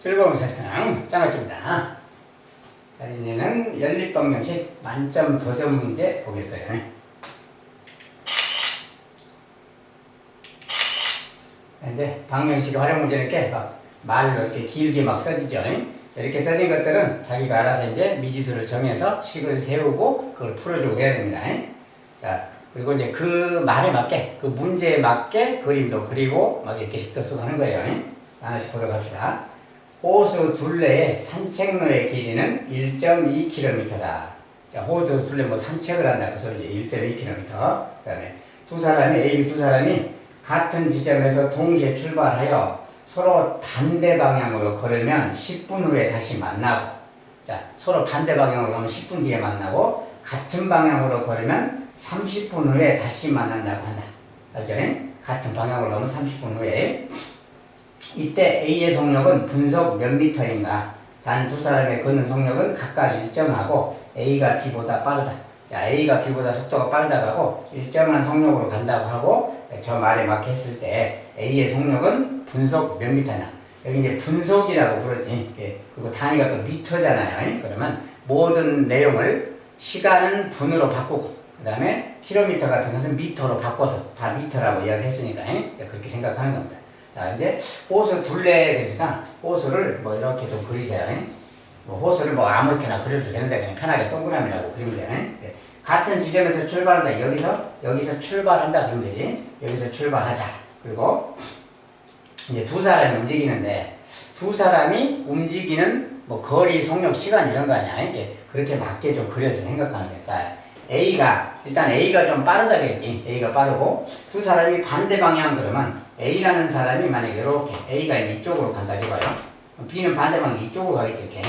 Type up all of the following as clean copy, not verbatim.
즐거운 세상 장아찌입니다. 자, 이제는 연립방정식 만점 도전 문제 보겠어요. 이제 방정식 활용 문제는 이렇게 말로 이렇게 길게 막 써지죠. 이렇게 써진 것들은 자기가 알아서 이제 미지수를 정해서 식을 세우고 그걸 풀어주고 해야 됩니다. 자, 그리고 이제 그 말에 맞게, 그 문제에 맞게 그림도 그리고 막 이렇게 식도 쓰고 하는 거예요. 하나씩 보도록 합시다. 호수 둘레의 산책로의 길이는 1.2km다. 자, 호수 둘레 뭐 산책을 한다. 그 소리지. 1.2km. 그 다음에 두 사람이, A, B 두 사람이 같은 지점에서 동시에 출발하여 서로 반대 방향으로 걸으면 10분 후에 다시 만나고, 자, 서로 반대 방향으로 가면 10분 뒤에 만나고, 같은 방향으로 걸으면 30분 후에 다시 만난다고 한다. 알죠? 같은 방향으로 가면 30분 후에. 이때 A의 속력은 분속 몇 미터인가? 단 두 사람의 걷는 속력은 각각 일정하고 A가 B보다 빠르다. 자, A가 B보다 속도가 빠르다고 하고 일정한 속력으로 간다고 하고 저 말에 맞게 했을 때 A의 속력은 분속 몇 미터냐? 여기 이제 분속이라고 부르지. 그리고 단위가 또 미터잖아요. 그러면 모든 내용을 시간은 분으로 바꾸고 그 다음에 킬로미터 같은 것은 미터로 바꿔서 다 미터라고 이야기했으니까 그렇게 생각하는 겁니다. 자, 이제 호수 둘레 그러니까 호수를 뭐 이렇게 좀 그리세요. 뭐 호수를 뭐 아무렇게나 그려도 되는데 그냥 편하게 동그라미라고 그리면 돼요. 같은 지점에서 출발한다. 여기서 출발한다. 그러면 되지. 여기서 출발하자. 그리고 이제 두 사람이 움직이는데 두 사람이 움직이는 뭐 거리, 속력, 시간 이런 거 아니야. 이렇게 그렇게 맞게 좀 그려서 생각하는 거야. 자, 일단 A가 좀 빠르다 그랬지. A가 빠르고 두 사람이 반대 방향 그러면 A라는 사람이 만약에 이렇게 A가 이제 이쪽으로 간다 이거요. B는 반대 방향 이쪽으로 가겠지 이렇게.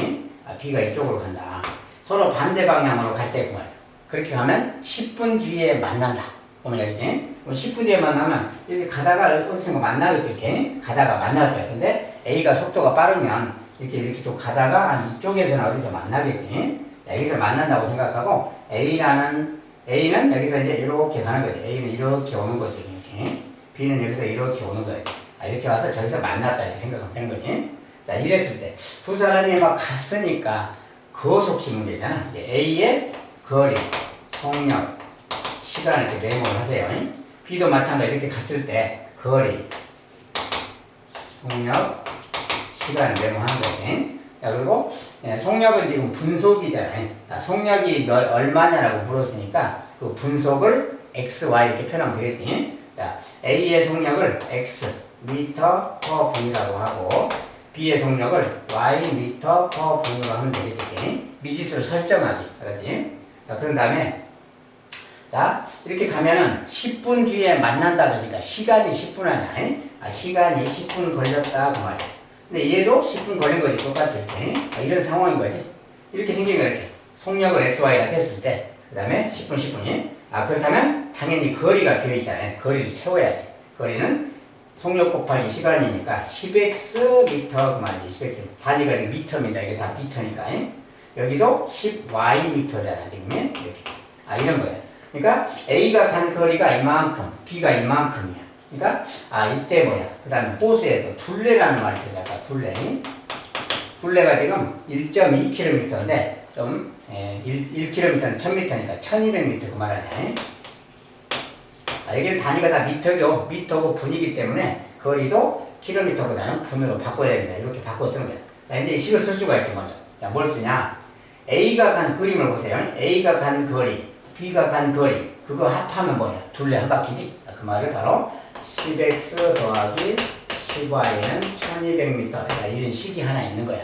B가 이쪽으로 간다. 서로 반대 방향으로 갈 때 그 말이야. 그렇게 가면 10분 뒤에 만난다. 보면 알겠지? 10분 뒤에 만나면 이렇게 가다가 어디선가 만나겠지 이렇게. 가다가 만날 거야. 근데 A가 속도가 빠르면 이렇게 좀 가다가 한 이쪽에서는 어디서 만나겠지. 여기서 만난다고 생각하고 A는 여기서 이제 이렇게 가는 거지. A는 이렇게 오는 거지. 이렇게. B는 여기서 이렇게 오는 거예요. 이렇게 와서 저기서 만났다 이렇게 생각하면 되는 거지. 자, 이랬을 때 두 사람이 막 갔으니까 거속시 문제잖아. A의 거리, 속력, 시간을 이렇게 메모를 하세요. B도 마찬가지로 이렇게 갔을 때 거리, 속력, 시간을 메모하는 거지. 자, 그리고 속력은 지금 분속이잖아요. 속력이 얼마냐라고 물었으니까 그 분속을 x, y 이렇게 표현하면 되겠지. 자, A의 속력을 x 미터 퍼 분이라고 하고 B의 속력을 y 미터 퍼 분으로 하면 되겠지. 미지수를 설정하기. 그러지? 자, 그런 다음에 자, 이렇게 가면은 10분 뒤에 만난다 그러니까 시간이 10분 아니야. 시간이 10분 걸렸다 그 말이야. 근데 얘도 10분 걸린 거지. 똑같이 이렇게. 이런 상황인 거지. 이렇게 생긴 거 이렇게. 속력을 x, y라고 했을 때 그 다음에 10분이 그렇다면 당연히 거리가 비어 있잖아요. 거리를 채워야지. 거리는 속력 곱하기 시간이니까 10x 미터 그 말이지. 10x. 단위가 지금 미터입니다. 이게 다 미터니까. 여기도 10y 미터잖아. 지금 이렇게. 이런 거예요. 그러니까 A가 간 거리가 이만큼, B가 이만큼이야. 그러니까 이때 뭐야? 그 다음에 호수에도 둘레라는 말이 있어요. 아까 둘레. 둘레가 지금 1.2km인데 좀 1km는 1000m니까 1200m 그 말하네. 여기는 단위가 다 미터고 분이기 때문에 거리도 킬로미터보다는 분으로 바꿔야 됩니다. 이렇게 바꿔 쓰는 거야. 자, 이제 식을 쓸 수가 있죠, 먼저. 자, 뭘 쓰냐? A가 간 그림을 보세요. A가 간 거리, B가 간 거리. 그거 합하면 뭐야? 둘레 한 바퀴지? 그 말을 바로 10x 더하기 10y는 1200m. 자, 이런 식이 하나 있는 거야.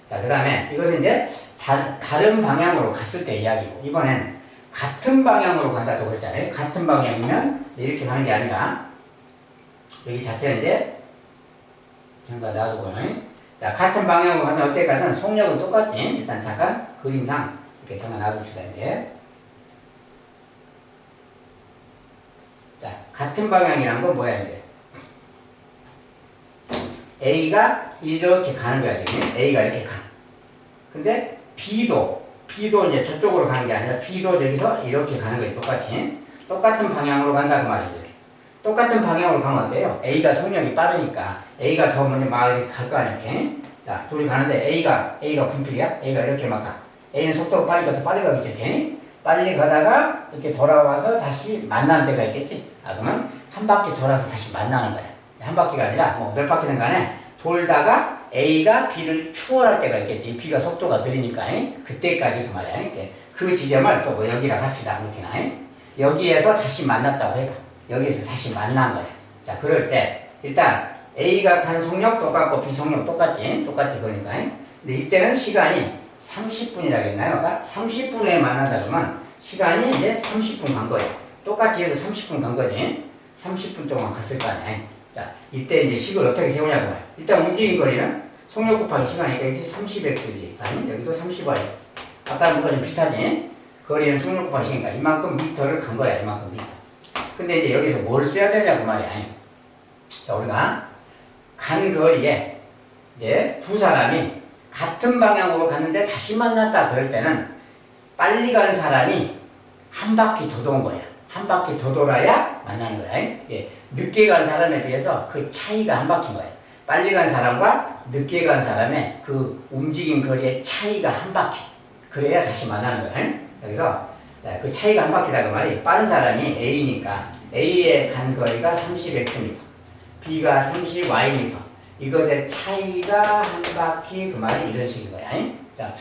자, 그 다음에 이것은 이제 다른 방향으로 갔을 때 이야기고, 이번엔 같은 방향으로 간다고 그랬잖아요. 같은 방향이면 이렇게 가는 게 아니라 여기 자체는 이제 잠깐 놔두고요. 자, 같은 방향으로 가면 어쨌든 속력은 똑같지. 일단 잠깐 그림상 이렇게 잠깐 놔둡시다. 이제 자, 같은 방향이란 건 뭐야 이제 A가 이렇게 가는 거야 지금. A가 이렇게 가. 근데 B도 이제 저쪽으로 가는 게 아니라 B도 저기서 이렇게 가는 거지. 똑같은 방향으로 간다는 말이지. 똑같은 방향으로 가면 어때요? A가 속력이 빠르니까 A가 더 먼저 막 이렇게 갈 거 아니야. 이렇게. 자, 둘이 가는데 A가 분필이야? A가 이렇게 막 가. A는 속도가 빠르니까 더 빨리 가겠지, 괜히? 빨리 가다가 이렇게 돌아와서 다시 만나는 때가 있겠지? 그러면 한 바퀴 돌아서 다시 만나는 거야. 한 바퀴가 아니라 뭐 몇 바퀴든 간에 돌다가 A가 B를 추월할 때가 있겠지. B가 속도가 느리니까. 그때까지 그 말이야. 그 지점을 또 뭐 여기라 합시다. 그렇게나. 여기에서 다시 만났다고 해봐. 여기에서 다시 만난 거야. 자, 그럴 때 일단 A가 간 속력 똑같고 B 속력 똑같지? 똑같이 그러니까. 근데 이때는 시간이 30분이라고 했나요? 그러니까 30분에 만난다 그러면 시간이 이제 30분 간 거야. 똑같이 해도 30분 간 거지. 30분 동안 갔을 거 아니야. 자, 이때 이제 식을 어떻게 세우냐고 말이야. 일단 움직인 거리는 속력 곱하기 시간이니까 여기 30x지. 아니, 여기도 30y. 아까 거리는 비슷하지? 거리는 속력 곱하기 시간이니까 이만큼 미터를 간 거야. 이만큼 미터. 근데 이제 여기서 뭘 써야 되냐고 말이야. 자, 우리가 간 거리에 이제 두 사람이 같은 방향으로 갔는데 다시 만났다 그럴 때는 빨리 간 사람이 한 바퀴 더 도는 거야. 한 바퀴 더 돌아야 만나는 거야. 예. 늦게 간 사람에 비해서 그 차이가 한 바퀴인 거야. 빨리 간 사람과 늦게 간 사람의 그 움직임 거리의 차이가 한 바퀴. 그래야 다시 만나는 거야. 여기서 그 차이가 한 바퀴다 그 말이 빠른 사람이 A니까 A의 간 거리가 30xm, B가 30ym. 이것의 차이가 한 바퀴 그 말이 이런 식인 거야. 자,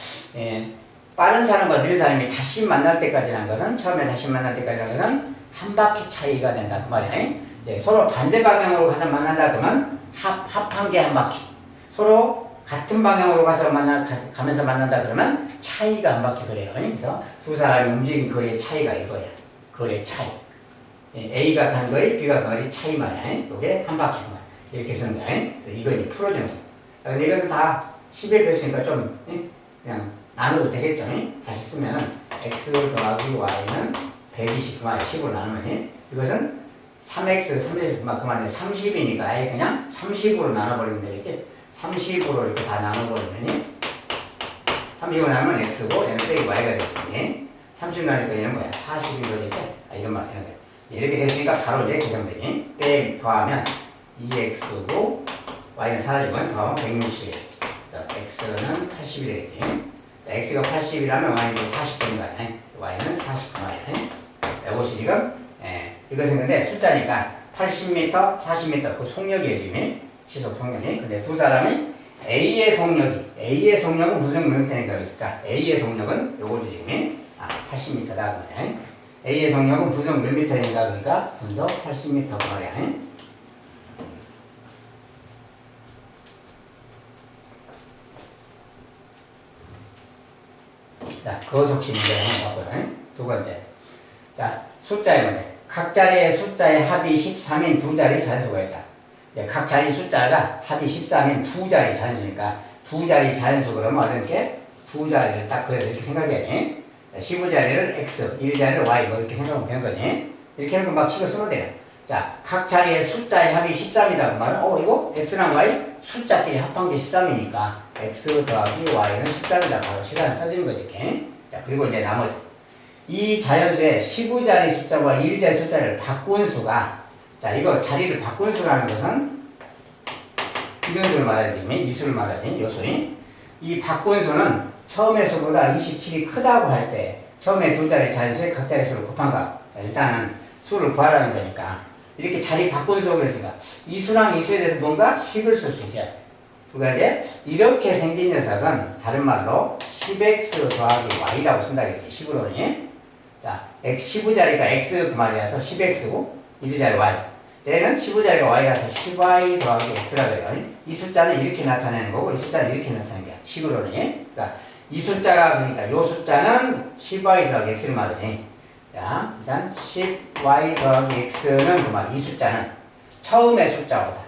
빠른 사람과 느린 사람이 다시 만날 때까지라는 것은 처음에 다시 만날 때까지라는 것은 한 바퀴 차이가 된다 그 말이야. 이제 서로 반대 방향으로 가서 만난다 그러면 합한 게 한 바퀴. 서로 같은 방향으로 가면서 만난다 그러면 차이가 한 바퀴 그래요. 그래서 두 사람이 움직인 거리의 차이가 이거야. 거리의 차이. A가 간 거리, B가 간 거리 차이 말이야. 이게 한 바퀴 말. 이렇게 쓰는 거야. 그래서 이거 이제 풀어주는 거야. 근데 이것은 다 10에 뺐으니까 좀 그냥 나눠도 되겠죠. 다시 쓰면은 x 더하기 y는 120 그만에 10으로 나누면 이것은 3x, 3x 그만에 30이니까 아예 그냥 30으로 나눠버리면 되겠지. 30으로 이렇게 다 나눠버리면 30으로 나누면 x고 얘는 빼기 y가 되겠지. 30 나누니까 얘는 뭐야? 40인 거지. 이런 말 되는 거야. 이렇게 됐으니까 바로 이제 계산되지. 빼 더하면 2x고 y는 사라지고 더하면 160이에요. 그래서 x는 80이 되겠지. 자, x가 80이라면 y는 40분인 거 아니야. y는 49마리. 이것이 지금 이것은 근데 숫자니까 80m, 40m 그 속력이에요 지금. 시속 속력이. 근데 두 사람이 A의 속력은 무슨 명태니까 있을까? A의 속력은 요거지 지금. 80m다 그래. A의 속력은 부속 몇 미터인가 그러니까 분속 80m 그 말이야. 자, 거속시 문제 한번 봐보자. 두 번째. 자, 숫자의 문제. 각 자리의 숫자의 합이 13인 두 자리 자연수가 있다. 각 자리 숫자가 합이 13인 두 자리 자연수니까 두 자리 자연수 그러면 이렇게 두 자리를 딱 그래서 이렇게 생각해야 돼. 15자리를 x, 1자리를 y 뭐 이렇게 생각하면 되는 거지. 이렇게 하면 막 식을 쓰면 돼요. 자, 각 자리의 숫자의 합이 13이다 그 말은 이거 x랑 y 숫자끼리 합한 게 13이니까 x 더하기 y는 13이다 바로 시간을 써주는 거지. 이렇게. 자, 그리고 이제 나머지 이 자연수의 15자리 숫자와 1자리 숫자를 바꾼 수가, 자, 이거 자리를 바꾼 수라는 것은 이런 수를 말하지, 이 수를 말하지, 요 수이. 이 바꾼 수는 처음의 수보다 27이 크다고 할 때, 처음에 두 자리 자연수의 각 자리 수를 곱한 거. 자, 일단은 수를 구하라는 거니까. 이렇게 자리 바꾼 수가 그랬으니까, 이 수랑 이 수에 대해서 뭔가 식을 쓸 수 있어야 돼. 그러니까 이제, 이렇게 생긴 녀석은, 다른 말로 10x 더하기 y라고 쓴다겠지, 10으로는. 자, 15자리가 x 그 말이라서 10x고 1자리 y. 얘는 15자리가 y라서 10y 더하기 x라 그래요. 이 숫자는 이렇게 나타내는 거고 이 숫자는 이렇게 나타내는 거야. 식으로는. 그러니까 이 숫자가 그러니까 이 숫자는 10y 더하기 x를 말하지. 자, 일단 10y 더하기 x는 그 말. 이 숫자는 처음의 숫자보다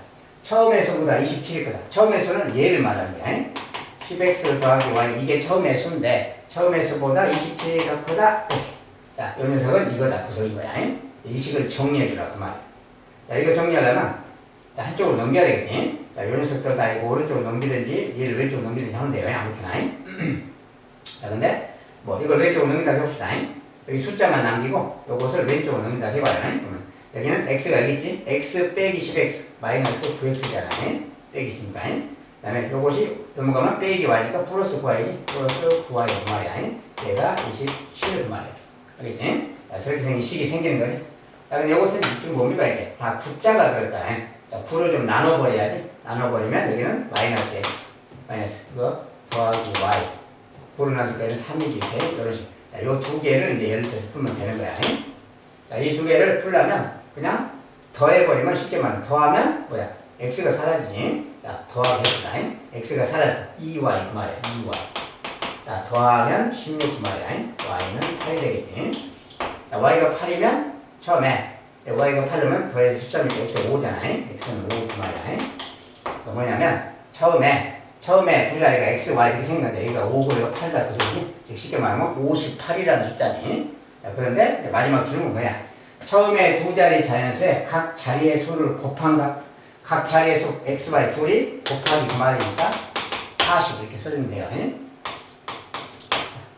처음의 수보다 27이 크다. 처음의 수는 얘를 말하는 거야. 10x 더하기 y 이게 처음의 수인데 처음의 수보다 27이 더 크다. 자, 이 녀석은 이거다. 그 소리인 거야. 이 식을 정리해주라. 그 말이야. 자, 이거 정리하려면, 자, 한쪽으로 넘겨야 되겠지. 자, 이 녀석들 다 이거 오른쪽으로 넘기든지, 얘를 왼쪽으로 넘기든지 하면 돼요. 아무렇게나. 자, 근데, 이걸 왼쪽으로 넘긴다고 해봅시다. 여기 숫자만 남기고, 요것을 왼쪽으로 넘긴다고 해봐요. 그러면 여기는 x가 여기 있지? x 빼기 10x, 마이너스 9x잖아. 빼기 10이니까. 그다음에 요것이 넘어가면 빼기 y니까 플러스 9y지. 플러스 9y 그 말이야. 얘가 27 그 말이야. 알겠지? 자, 저렇게 생긴 식이 생기는 거지. 자, 근데 요것은 지금 뭡니까 이게? 다 구자가 들었잖아. 자, 9를 좀 나눠버려야지. 나눠버리면 여기는 마이너스 x. 마이너스 그거 더하기 y. 9를 나눴을 때는 3이지. 이렇게 이런 식. 자, 요 두 개를 이제 예를 들어서 풀면 되는 거야. 자, 이 두 개를 풀려면 그냥 더해버리면 쉽게 말하면 더하면 뭐야? x가 사라지지. 자, 더하겠다. x가 사라졌어. 2y 그 말이야. 2y. 자, 더하면 16 그 말이야. y는 8이 되겠지. 자, y가 8이면 처음에 y가 8이면 더해서 숫자니까 x가 5잖아. x는 5 그 말이야. 그 뭐냐면 처음에 두 자리가 x, y 이렇게 생겼는데 여기가 5고 여기가 8다 그 소리지. 즉 쉽게 말하면 58이라는 숫자지. 자, 그런데 마지막 질문은 뭐야? 처음에 두 자리 자연수에 각 자리의 수를 곱한 각 자리의 수 x, y 둘이 곱하기 그 말이니까 40 이렇게 써주면 돼요. 그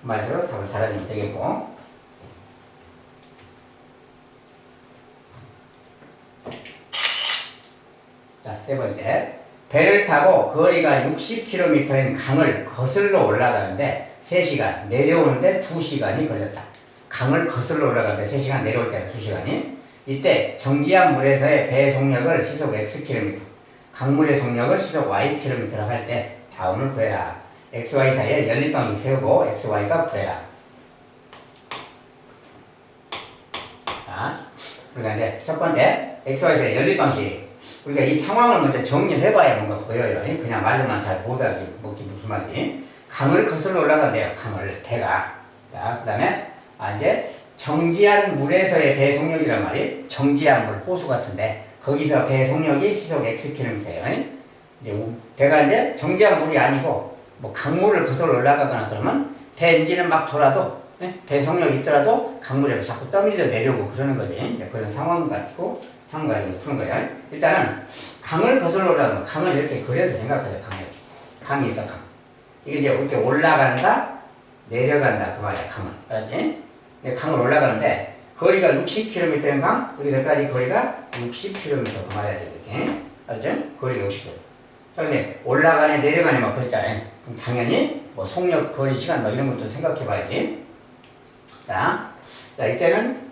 말대로 답을 잘하시면 되겠고. 자, 세 번째. 배를 타고 거리가 60km인 강을 거슬러 올라가는데 3시간, 내려오는데 2시간이 걸렸다. 강을 거슬러 올라가는데 3시간, 내려올 때는 2시간이. 이때 정지한 물에서의 배 속력을 시속 xkm, 강물의 속력을 시속 ykm라고 할 때 다음을 구해라. xy 사이에 연립방식 세우고 xy가 구해라. 자, 우리가 이제 첫 번째 xy 사이에 연립방식. 우리가 이 상황을 먼저 정리를 해봐야 뭔가 보여요. 그냥 말로만 잘 못 알지. 무슨 말이지. 강을 거슬러 올라간대요. 강을, 배가. 자, 그 다음에, 이제 정지한 물에서의 배 속력이란 말이 정지한 물, 호수 같은데, 거기서 배 속력이 시속 xkm예요. 이제 배가 이제 정지한 물이 아니고, 뭐 강물을 거슬러 올라가거나 그러면 배 엔진은 막 돌아도, 배 속력이 있더라도 강물에 자꾸 떠밀려 내려오고 그러는 거지. 이제 그런 상황 가지고 푸는 거야. 일단은 강을 거슬러 올라가면 강을 이렇게 그려서 생각해요. 강이 있어. 강. 이게 이제 이렇게 올라간다, 내려간다 그 말이야. 강을. 알았지? 강을 올라가는데 거리가 60km인 강, 여기서까지 거리가 60km 그 말이야. 이렇게. 알았지? 거리가 60km. 자, 근데 올라가네, 내려가네 막 그랬잖아요. 그럼 당연히 뭐 속력, 거리, 시간 뭐 이런 것도 생각해 봐야지. 자, 이때는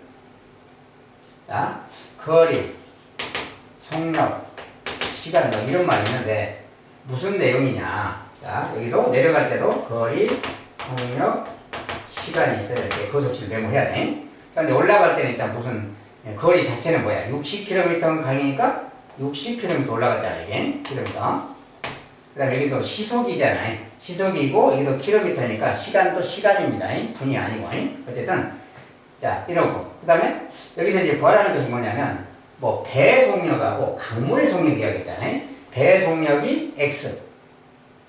거리, 속력, 시간 뭐 이런 말이 있는데 무슨 내용이냐? 자, 여기도 내려갈 때도 거리, 속력, 시간이 있어야 돼. 그 속치를 메모해야 돼. 그런데 올라갈 때는 일단 무슨 거리 자체는 뭐야? 60km 강이니까 60km 올라갔잖아 이게 km. 그다음에 여기도 시속이잖아요. 시속이고 여기도 킬로미터니까 시간도 시간입니다. 분이 아니고. 어쨌든 자, 이러고. 그 다음에 여기서 이제 구하라는 것이 뭐냐면, 뭐, 배 속력하고 강물의 속력이 하겠잖아요. 배 속력이 X,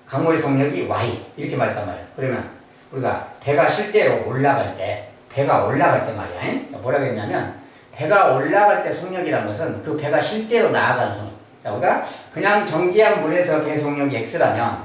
강물의 속력이 Y. 이렇게 말했단 말이에요. 그러면 우리가 배가 실제로 올라갈 때 말이야. 뭐라 그랬냐면, 배가 올라갈 때 속력이라는 것은 그 배가 실제로 나아가는 속력. 자, 우리가 그냥 정지한 물에서 배 속력이 X라면,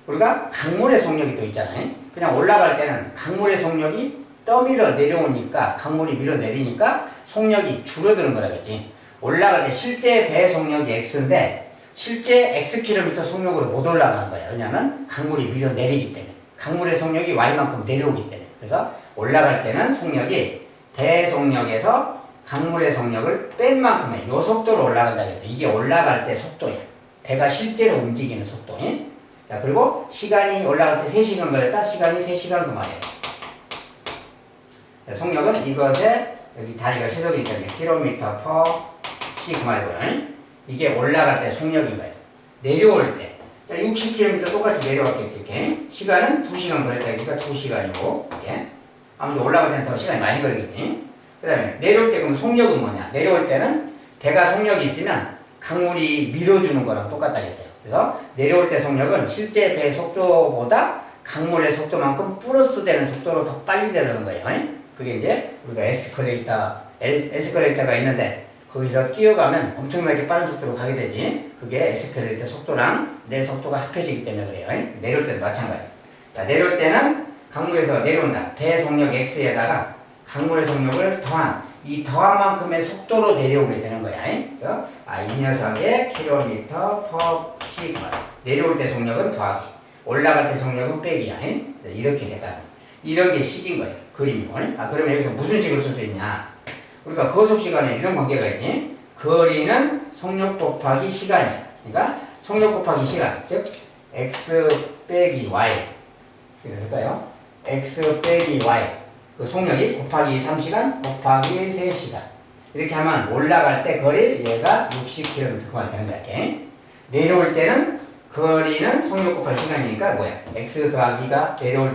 우리가 강물의 속력이 또 있잖아요. 그냥 올라갈 때는 강물의 속력이 떠밀어 내려오니까 강물이 밀어내리니까 속력이 줄어드는 거라겠지. 올라갈 때 실제 배 속력이 x인데 실제 xkm 속력으로 못 올라가는 거야. 왜냐하면 강물이 밀어내리기 때문에. 강물의 속력이 y만큼 내려오기 때문에. 그래서 올라갈 때는 속력이 배 속력에서 강물의 속력을 뺀 만큼의 요 속도로 올라간다 해서 이게 올라갈 때 속도야. 배가 실제로 움직이는 속도. 자, 그리고 시간이 올라갈 때 3시간 걸렸다. 시간이 3시간 그 말이에요. 속력은 이것에 여기 다리가 시속이기 때문에 km/c 그 말이고요. 이게 올라갈 때 속력인 거예요. 내려올 때 60km 똑같이 내려왔겠지. 이렇게. 시간은 2시간 걸렸다. 그러니까 2시간이고 이렇게. 아무튼 올라갈 때는 더 시간이 많이 걸리겠지. 그 다음에 내려올 때 그럼 속력은 뭐냐? 내려올 때는 배가 속력이 있으면 강물이 밀어주는 거랑 똑같다겠어요. 그래서 내려올 때 속력은 실제 배 속도보다 강물의 속도만큼 플러스 되는 속도로 더 빨리 내려오는 거예요. 그게 이제 우리가 에스컬레이터가 있는데 거기서 뛰어가면 엄청나게 빠른 속도로 가게 되지. 그게 에스컬레이터 속도랑 내 속도가 합해지기 때문에 그래요. 내려올 때도 마찬가지예요. 자, 내려올 때는 강물에서 내려온다. 배 속력 X에다가 강물의 속력을 더한 이 더한 만큼의 속도로 내려오게 되는 거야. 그래서 이 녀석의 km/c 내려올 때 속력은 더하기, 올라갈 때 속력은 빼기야. 이렇게 됐다. 이런 게 식인 거예요. 그림이고. 그러면 여기서 무슨 식으로 쓸 수 있냐? 우리가 거속 시간에 이런 관계가 있지. 거리는 속력 곱하기 시간이야. 그러니까 속력 곱하기 시간, 즉 x 빼기 y. 이렇게 될까요? x 빼기 y. 그 속력이 곱하기 3시간 곱하기 3시간. 이렇게 하면 올라갈 때 거리 얘가 60km 그만 되는 거야. 이렇게. 내려올 때는 거리는 속력 곱하기 시간이니까 뭐야? x 더하기가 내려올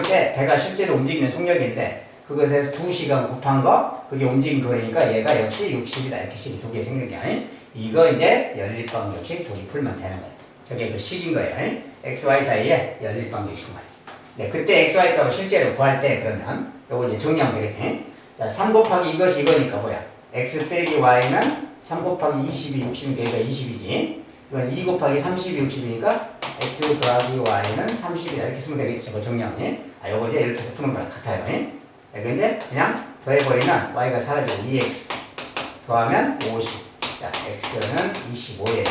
때 배가 실제로 움직이는 속력인데 그것에서 2시간 곱한 거 그게 움직인 거리니까 얘가 역시 60이다. 이렇게 식이 두 개 생긴 게 아니? 이거 이제 연립방정식 둘이 풀면 되는 거야. 저게 그 식인 거예요. x, y 사이에 연립방정식 말이야. 네, 그때 x, y 값을 실제로 구할 때 그러면 요거 이제 정리하면 되겠지. 자, 3 곱하기 이것이 이거니까 뭐야? x 빼기 y는 3 곱하기 20이 60이니까 여기가 20이지. 이건 2 곱하기 30이 60이니까 x 더하기 y는 30이다. 이렇게 쓰면 되겠지. 뭐 정리하면. 요거 이제 이렇게 해서 푸는 거랑 같아요. 근데 그냥 더해버리면 y가 사라지고 2x 더하면 50. 자, x는 25예요.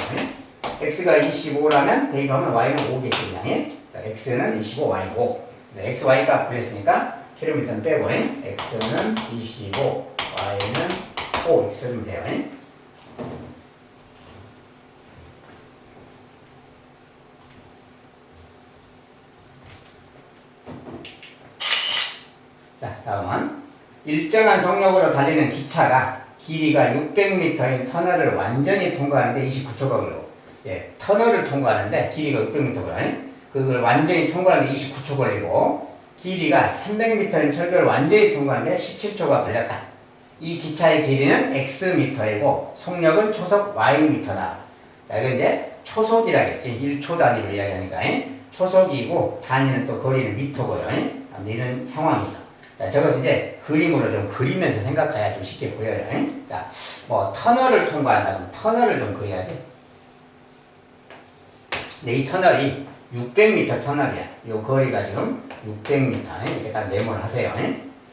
x가 25라면 대입하면 y는 5겠지. 그냥. 자, x는 25, y는 5. x, y 값 그랬으니까 킬로미터는 빼고 x는 25, y는 5 이렇게 써주면 돼요. 자, 다음은 일정한 속력으로 달리는 기차가 길이가 600m인 터널을 완전히 통과하는데 29초가 걸리고, 예, 터널을 통과하는데 길이가 600m 걸려요. 그걸 완전히 통과하는데 29초 걸리고, 길이가 300m인 철교를 완전히 통과하는데 17초가 걸렸다. 이 기차의 길이는 xm이고 속력은 초속 ym다. 자, 이거 이제 초속이라겠지. 1초 단위로 이야기하니까. 초속이고 단위는 또 거리는 미터고요. 이런 상황이 있어. 자, 저것을 이제 그림으로 좀 그리면서 생각해야 좀 쉽게 보여요. 자, 뭐 터널을 통과한다 그러면 터널을 좀 그려야지. 근데 이 터널이 600m 터널이야. 요 거리가 지금 600m. 이렇게 딱 메모를 하세요.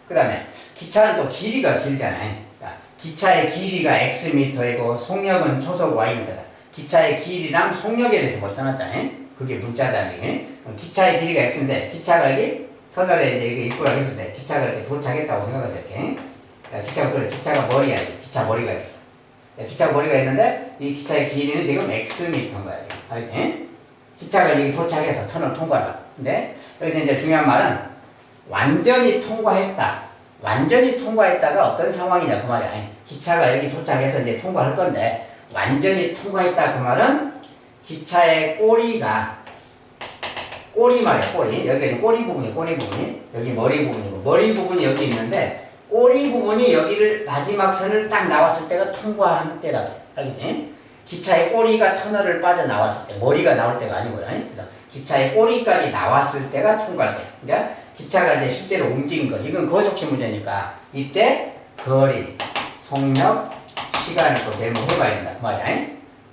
그 다음에 기차는 또 길이가 길잖아요. 자, 기차의 길이가 xm이고 속력은 초속 ym다. 기차의 길이랑 속력에 대해서 벌써 써놨잖아요. 그게 문자잖아요. 기차의 길이가 x인데 기차가 여기 터널에 이제 이거 입구라고 했을 때 기차가 이렇게 도착했다고 생각해서 이렇게. 기차가 머리야. 기차 머리가 있어. 자, 기차 머리가 있는데 이 기차의 길이는 지금 xm인 거야. 알겠지? 기차가 여기 도착해서 터널 통과를. 근데 여기서 이제 중요한 말은 완전히 통과했다. 완전히 통과했다가 어떤 상황이냐 그 말이야. 기차가 여기 도착해서 이제 통과할 건데 완전히 통과했다 그 말은 기차의 꼬리가 꼬리 말이야. 꼬리. 여기가 꼬리 부분이 여기 머리 부분이고 머리 부분이 여기 있는데 꼬리 부분이 여기를 마지막 선을 딱 나왔을 때가 통과한 때라고. 알겠지? 기차의 꼬리가 터널을 빠져나왔을 때, 머리가 나올 때가 아니고요. 그래서 기차의 꼬리까지 나왔을 때가 통과할 때. 그러니까 기차가 이제 실제로 움직인 거. 이건 거속시 문제니까 이때 거리, 속력, 시간을 또 메모해봐야 된다. 그 말이야.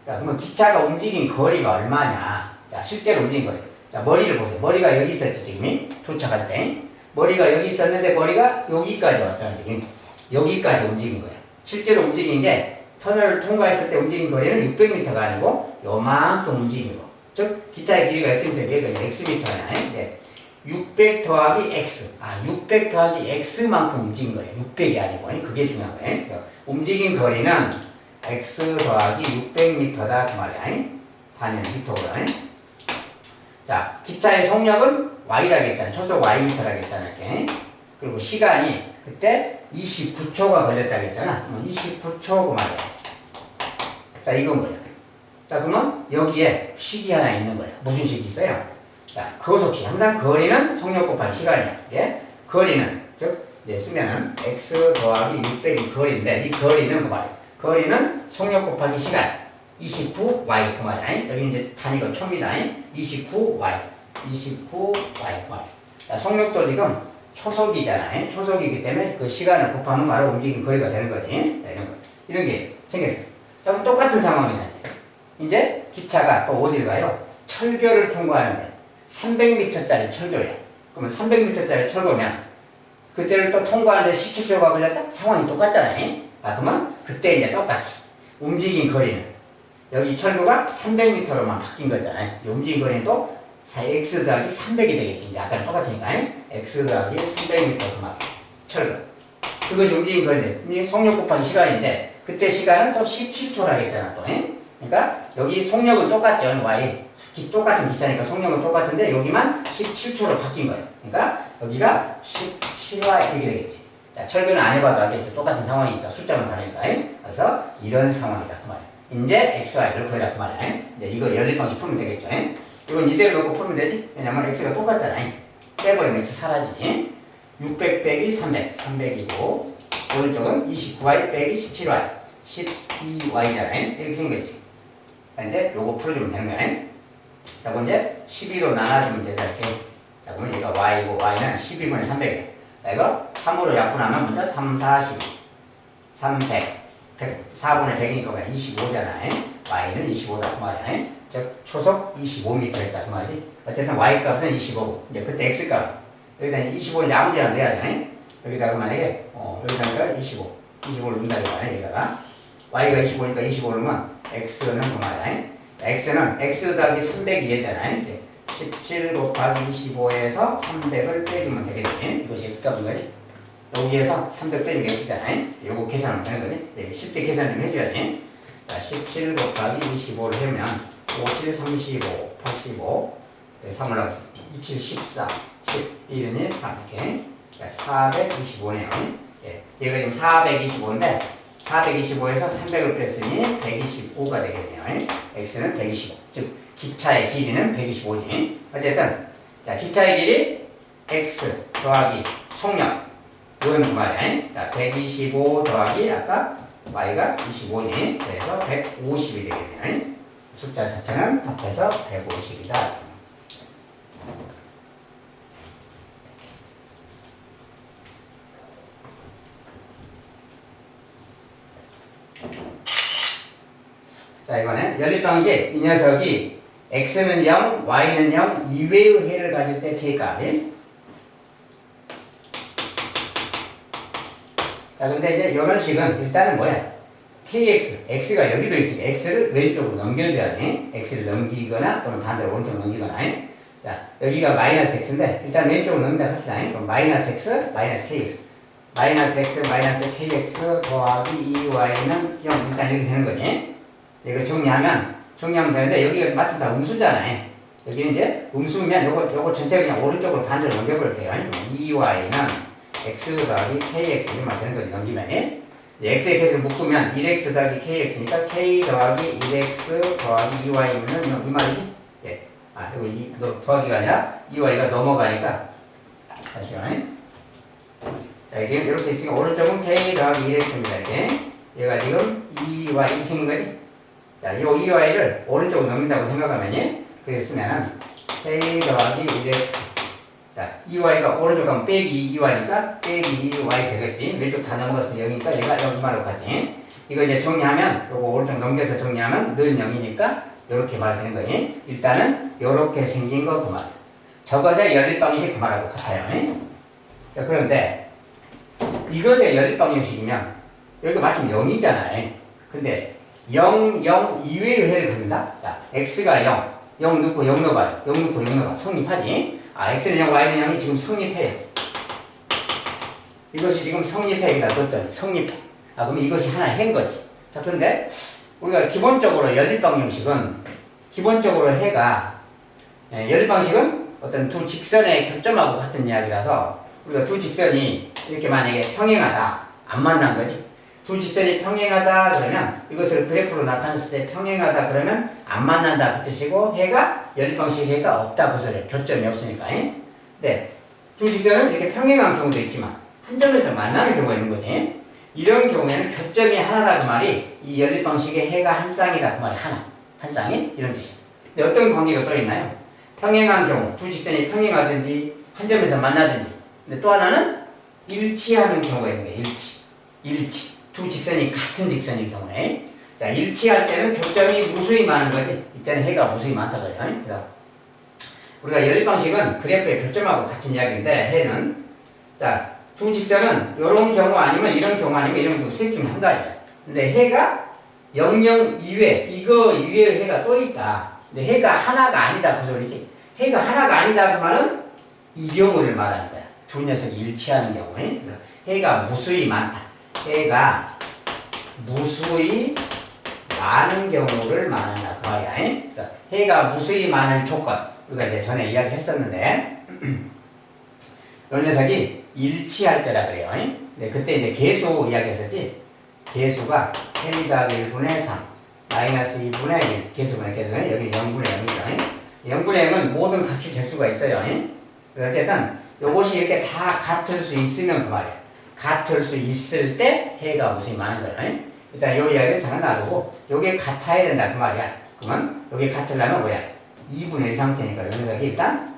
자, 그러면 기차가 움직인 거리가 얼마냐. 자, 실제로 움직인 거리. 자, 머리를 보세요. 머리가 여기 있었지, 지금 도착할 때. 머리가 여기 있었는데 머리가 여기까지 왔다는 얘기. 여기까지 움직인 거야. 실제로 움직인 게 터널을 통과했을 때 움직인 거리는 600m가 아니고 요만큼 움직인 거. 즉 기차의 길이가 x인데 얘가 xm잖아요. 네. 600 더하기 x. 600 더하기 x만큼 움직인 거예요. 600이 아니고. 그게 중요한 거예요. 그래서 움직인 거리는 x 더하기 600m다 그 말이야. 단위는 미터고요. 자, 기차의 속력은 y라고 했잖아. 초속 ym라고 했잖아. 이렇게. 그리고 시간이 그때 29초가 걸렸다고 했잖아. 29초 그 말이야. 자, 이건 뭐야? 자, 그러면 여기에 식이 하나 있는 거야. 무슨 식이 있어요? 자, 거속식. 항상 거리는 속력 곱하기 시간이야. 예? 거리는, 즉, 이제 쓰면은 x 더하기 600이 거리인데, 이 거리는 그 말이야. 거리는 속력 곱하기 시간. 29y 그 말이야. 여기 이제 단위가 초입니다. 29y. 29y 그 말이야. 자, 속력도 지금 초속이잖아요. 초속이기 때문에 그 시간을 곱하면 바로 움직인 거리가 되는 거지. 자, 이런 게 생겼어요. 자, 그럼 똑같은 상황에서 이제 기차가 또 어디를 가요? 철교를 통과하는데 300m짜리 철교야. 그러면 300m짜리 철교면 그때를 또 통과하는데 17초가 걸렸다? 상황이 똑같잖아요. 그러면 그때 이제 똑같이 움직인 거리는 여기 철거가 300m로만 바뀐 거잖아요. 움직인 거리는 또 x 더하기 300이 되겠지. 이제 아까랑 똑같으니까. x 더하기 300m 그만 철거. 그것이 움직인 거리인데 속력 곱하기 시간인데 그때 시간은 또 17초라 했잖아 또. 그러니까 여기 속력은 똑같죠. y. 똑같은 기차니까 속력은 똑같은데 여기만 17초로 바뀐 거예요. 그러니까 여기가 17y 이렇게 되겠지. 자, 철거는 안 해봐도 알겠죠. 똑같은 상황이니까 숫자만 다르니까. 그래서 이런 상황이다 그 말이야. 이제 xy를 구해라 그 말이야. 이제 이거 연립 방식 풀면 되겠죠. 이건 이대로 놓고 풀면 되지. 왜냐면 x가 똑같잖아. 빼버리면 x 사라지지. 600 빼기 300, 300이고 오른쪽은 29y 빼기 17y, 12y잖아. 이렇게 생겼지. 이제 요거 풀어주면 되는 거야. 자, 그럼 이제 12로 나눠주면 되자 이렇게. 자, 그러면 얘가 y고 y는 12분의 300이야. 자, 이거 3으로 약분하면 먼저 3, 4, 12, 300, 100, 4분의 100이니까 뭐야? 25잖아. y는 25다 그 말이야. 즉 초속 25m 했다 그 말이지. 어쨌든 y 값은 25고 이제 그때 x 값 여기다 25를 아무 데나 넣어야지. 여기다가 만약에 여기다가 25를 넣는다 이거야. 여기다가 y가 25니까 25를 넣으면 x는 그 말이야. x는 x 더하기 300이랬잖아. 17 곱하기 25에서 300을 빼주면 되겠지. 이것이 x값인 거지. 여기에서 300 빼주면 x잖아. 요거 계산하면 되는 거지. 실제 계산 좀 해줘야지. 자, 17 곱하기 25를 하면 57, 35, 85, 3을 나왔어. 27, 14, 11은 3 이렇게. 425네요. 얘가 지금 425인데 425에서 300을 뺐으니 125가 되겠네요. x는 125. 즉 기차의 길이는 125지. 어쨌든 자 기차의 길이 x 더하기 속력 이건 그 말이야. 자 125 더하기 아까 y가 25지. 그래서 150이 되겠네요. 숫자 자체는 합해서 150이다. 자 이번엔 연립방식 이 녀석이 x는 0, y는 0 이외의 해를 가질 때 k값. 자 근데 이제 이런 식은 일단은 뭐야? kx, x가 여기도 있으니까 x를 왼쪽으로 넘겨줘야지. x를 넘기거나 또는 반대로 오른쪽으로 넘기거나. 자 여기가 마이너스 x인데 일단 왼쪽으로 넘긴다 합시다. 그럼 마이너스 x, 마이너스 kx 마이너스 x, 마이너스 kx 더하기 2y는 0 일단 이렇게 되는 거지. 이거 정리하면 되는데 여기가 마침 다 음수잖아요. 여기는 이제 음수면 요거 전체 그냥 오른쪽으로 반대로 넘겨버려도 돼요. 2y는 x 더하기 kx 이렇게 되는 거지. 넘기면 x의 값을 묶으면 1x 더하기 kx니까 k 더하기 1x 더하기 2y면 이 말이지. 예. 아 이거 더하기가 아니라 2y가 넘어가니까 다시요. 자 지금 이렇게 있으니까 오른쪽은 k 더하기 1x입니다. 이렇게 얘가 지금 2y 이 생긴 거지. 자, 이 2y를 오른쪽으로 넘긴다고 생각하면, 그랬으면은, k 더하기 1x. 자, 2y가 오른쪽 가면 빼기 2y니까, 빼기 2y 되겠지. 왼쪽 다 넘어갔으면 0이니까 얘가 0 말로 가지. 이거 이제 정리하면, 요거 오른쪽 넘겨서 정리하면, 는 0이니까, 요렇게 말되는 거니. 일단은, 요렇게 생긴 거 그 말. 저것의 연립방식 그 말하고 같아요. 자, 그런데, 이것의 연립방식이면, 여기가 마침 0이잖아요. 근데, 0, 0 이외의 해를 갖는다? 자, x가 0, 0 넣고 0 넣어봐요. 0 넣고 0 넣어봐. 성립하지? 아, x는 0, y는 0이 지금 성립해요. 이것이 지금 성립해. 여기다 넣었더니 성립해. 아, 그럼 이것이 하나 해인 거지. 자, 그런데 우리가 기본적으로 연립방정식은 기본적으로 해가 연립방식은 어떤 두 직선의 교점하고 같은 이야기라서 우리가 두 직선이 이렇게 만약에 평행하다. 안 만난 거지. 두 직선이 평행하다 그러면 이것을 그래프로 나타냈을 때 평행하다 그러면 안 만난다 그 뜻이고 해가 연립방식 해가 없다 그 소리야. 교점이 없으니까. 네. 두 직선은 이렇게 평행한 경우도 있지만 한 점에서 만나는 경우가 있는 거지. 이런 경우에는 교점이 하나다 그 말이 이 연립방식의 해가 한 쌍이다 그 말이 하나. 한 쌍이 이런 뜻이야. 근데 어떤 관계가 또 있나요? 평행한 경우 두 직선이 평행하든지 한 점에서 만나든지. 근데 또 하나는 일치하는 경우가 있는 거예요. 일치. 두 직선이 같은 직선인 경우에. 자, 일치할 때는 교점이 무수히 많은 거지. 이때는 해가 무수히 많다 그래요. 그래서 우리가 연립방식은 그래프의 교점하고 같은 이야기인데 해는 자, 두 직선은 이런 경우 아니면 이런 경우 아니면 이런 경우 셋 중에 한 가지야. 근데 해가 00 이외, 이거 이외의 해가 또 있다. 근데 해가 하나가 아니다 그 소리지. 해가 하나가 아니다 그 말은 이 경우를 말하는 거야. 두 녀석이 일치하는 경우에. 그래서 해가 무수히 많다. 해가 무수히 많은 경우를 말한다 그 말이야. 그래서 해가 무수히 많은 조건, 우리가 이제 전에 이야기했었는데 이 녀석이 일치할 때라 그래요. 근데 그때 이제 계수 이야기했었지. 계수가 K가 1분의 3 마이너스 2분의 1 계수분의 여기 0분의 0이죠. 0분의 0은 모든 값이 될 수가 있어요. 어쨌든 요것이 이렇게 다 같을 수 있으면 그 말이야. 같을 수 있을 때 해가 무수히 많은 거예요. 일단 요 이야기를 잠깐 놔두고 요게 같아야 된다 그 말이야. 그러면 요게 같으려면 뭐야? 2분의 1 상태니까 요 녀석이 일단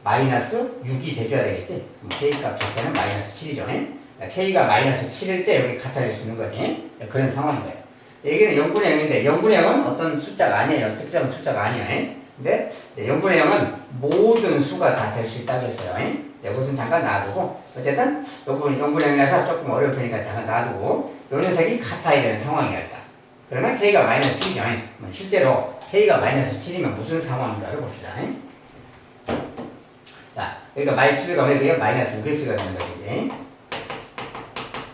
마이너스 6이 돼줘야 되겠지. 그럼 K값 자체는 마이너스 7이죠. K가 마이너스 7일 때 여기 같아질 수 있는 거지. 그런 상황인 거예요. 여기는 0분의 0인데 0분의 0은 어떤 숫자가 아니에요. 특정한 숫자가 아니에요. 근데 0분의 0은 모든 수가 다 될 수 있다고 했어요. 이것은 잠깐 놔두고 어쨌든 요건 0분의 0이라서 조금 어렵으니까 잠깐 놔두고 요 녀석이 같아야 되는 상황이었다. 그러면 K가 마이너스 7이죠. 실제로 K가 마이너스 7이면 무슨 상황인가를 봅시다. 자, 그러니까 마이너스가 왜 마이너스 6x가 되는 거지.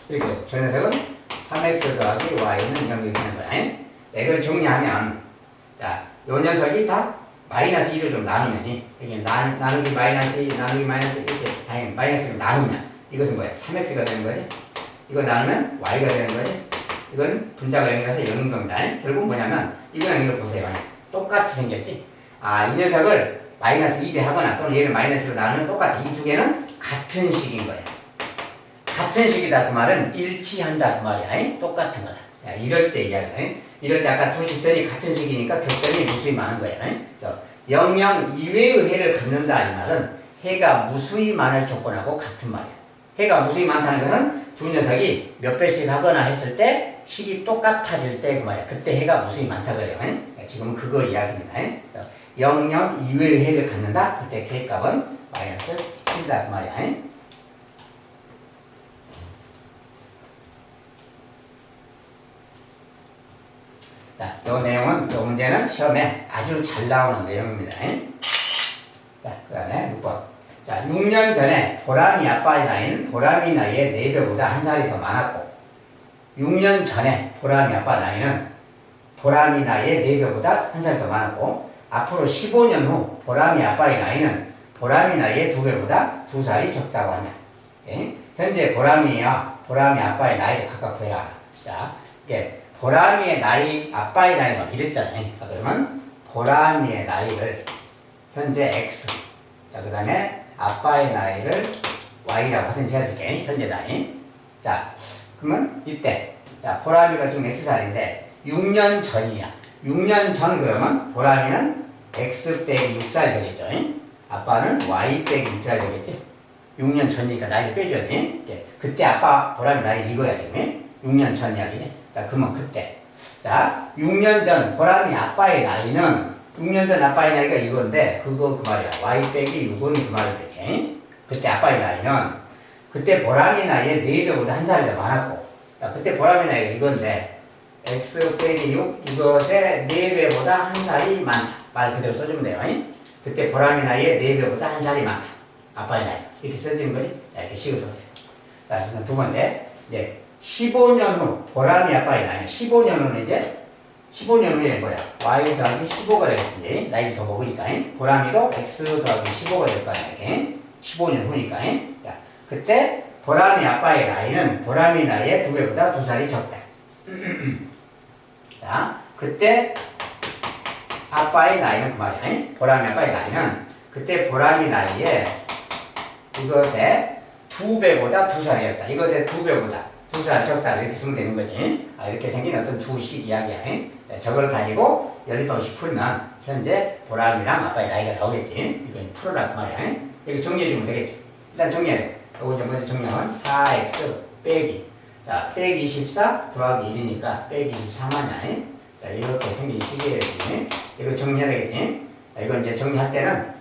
이렇게 저 녀석은 3x 더하기 y는 0이 되는 거야. 이걸 정리하면 자, 요 녀석이 다 마이너스 2를 좀 나누면 이게 나누기 마이너스 2 나누기 마이너스 1 이렇게 당연히 마이너스를 나누면 이것은 뭐야? 3x가 되는 거지. 이거 나누면 y가 되는 거지. 이건 분자가 0이라서 0인 겁니다. 결국 뭐냐면 이거랑 이걸 보세요. 똑같이 생겼지. 아, 이 녀석을 마이너스 2배 하거나 또는 얘를 마이너스로 나누면 똑같아. 이 두 개는 같은 식인 거야. 같은 식이다 그 말은 일치한다 그 말이야. 똑같은 거다. 야, 이럴 때 이야기야. 이럴 때 아까 두 직선이 같은 식이니까 격점이 무수히 많은 거야. 그래서 00 이외의 해를 갖는다 이 말은 해가 무수히 많을 조건하고 같은 말이야. 해가 무수히 많다는 것은 두 녀석이 몇 배씩 하거나 했을 때 식이 똑같아질 때 그 말이야. 그때 해가 무수히 많다 그래요. 지금 그거 이야기입니다. 그래서 00 이외의 해를 갖는다. 그때 K값은 마이너스 7이다 그 말이야. 자, 이 내용은, 이 문제는 시험에 아주 잘 나오는 내용입니다. 자, 그 다음에 6번. 자, 6년 전에 보람이 아빠의 나이는 보람이 나이의 4배보다 한 살이 더 많았고, 6년 전에 보람이 아빠 나이는 보람이 나이의 4배보다 한 살이 더 많았고, 앞으로 15년 후 보람이 아빠의 나이는 보람이 나이의 2배보다 2살이 적다고 한다. 예? 현재 보람이와 보람이 아빠의 나이를 각각 구해라. 자, 이게 보람이의 나이, 아빠의 나이 막 이랬잖아요. 자, 그러면 보람이의 나이를 현재 X. 자, 그 다음에 아빠의 나이를 Y라고 하든지 해줄게. 현재 나이. 자, 그러면 이때. 자, 보람이가 지금 X살인데 6년 전이야. 6년 전 그러면 보람이는 X 빼기 6살 되겠죠. 아빠는 Y 빼기 6살 되겠지. 6년 전이니까 나이를 빼줘야지. 그때 아빠 보람이 나이 이거야 지금. 6년 전 이야기지. 자, 그러면 그때. 자, 6년 전 보람이 아빠의 나이는 6년 전 아빠의 나이가 이건데 그거 그 말이야. Y 빼기 6은 그 말을 이렇게. 그때 아빠의 나이는 그때 보람이 나이에 4배보다 한 살이 더 많았고 자, 그때 보람이 나이가 이건데 X 빼기 6 이것의 4배보다 한 살이 많다. 말 그대로 써주면 돼요. 그때 보람이 나이에 4배보다 한 살이 많다. 아빠의 나이. 이렇게 써지는 거지. 자, 이렇게 식을 썼어요. 자, 두 번째. 이제 15년 후 보람이 아빠의 나이 15년 후는 이제 15년 후에 뭐야? Y 더하기 15가 되겠지. 나이를 더 먹으니까 보람이도 X 더하기 15가 될 거야. 이렇게 15년 후니까. 자, 그때 보람이 아빠의 나이는 보람이 나이의 2배보다 2살이 적다. 자, 그때 아빠의 나이는 그 말이야. 보람이 아빠의 나이는 그때 보람이 나이에 이것의 2배보다 2살이었다. 이것의 2배보다 2살 적다 이렇게 쓰면 되는 거지. 아, 이렇게 생긴 어떤 두식 이야기야. 저걸 가지고 연립방식 풀면 현재 보람이랑 아빠의 나이가 나오겠지. 이건 풀어라 그 말이야. 여기 정리해주면 되겠죠. 일단 정리해야 돼. 요거 먼저 정리하면 4x 빼기 자 빼기 24 더하기 1이니까 빼기 24만이야. 자 이렇게 생긴 식이겠지. 이거 정리해야 되겠지. 자, 이거 이제 정리할 때는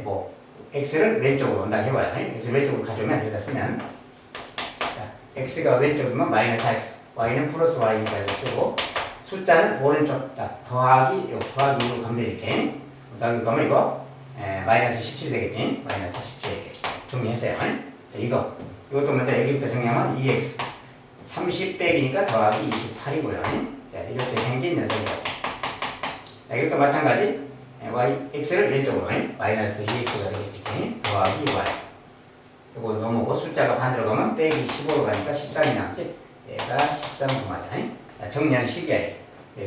뭐 x를 왼쪽으로 온다 해봐요. x를 왼쪽으로 가져오면 여기다 쓰면 자 x가 왼쪽이면 마이너스 x y는 플러스 y니까 이거 쓰고 숫자는 오른쪽 딱 더하기 요 더하기 6을 가면 이렇게 더하기 가면 이거 마이너스 17 되겠지. 마이너스 17 이렇게 정리했어요. 자, 이것도 먼저 여기부터 정리하면 2x 30 빼기니까 더하기 28이고요. 자, 이렇게 생긴 녀석이고. 자, 이것도 마찬가지. x를 왼쪽으로 마이너스 2x가 되겠지. 더하기 y. 이거 넘어오고 숫자가 반대로 가면 빼기 15로 가니까 13이 남지. 얘가 13그 말이야. 자, 정리하는 식이야.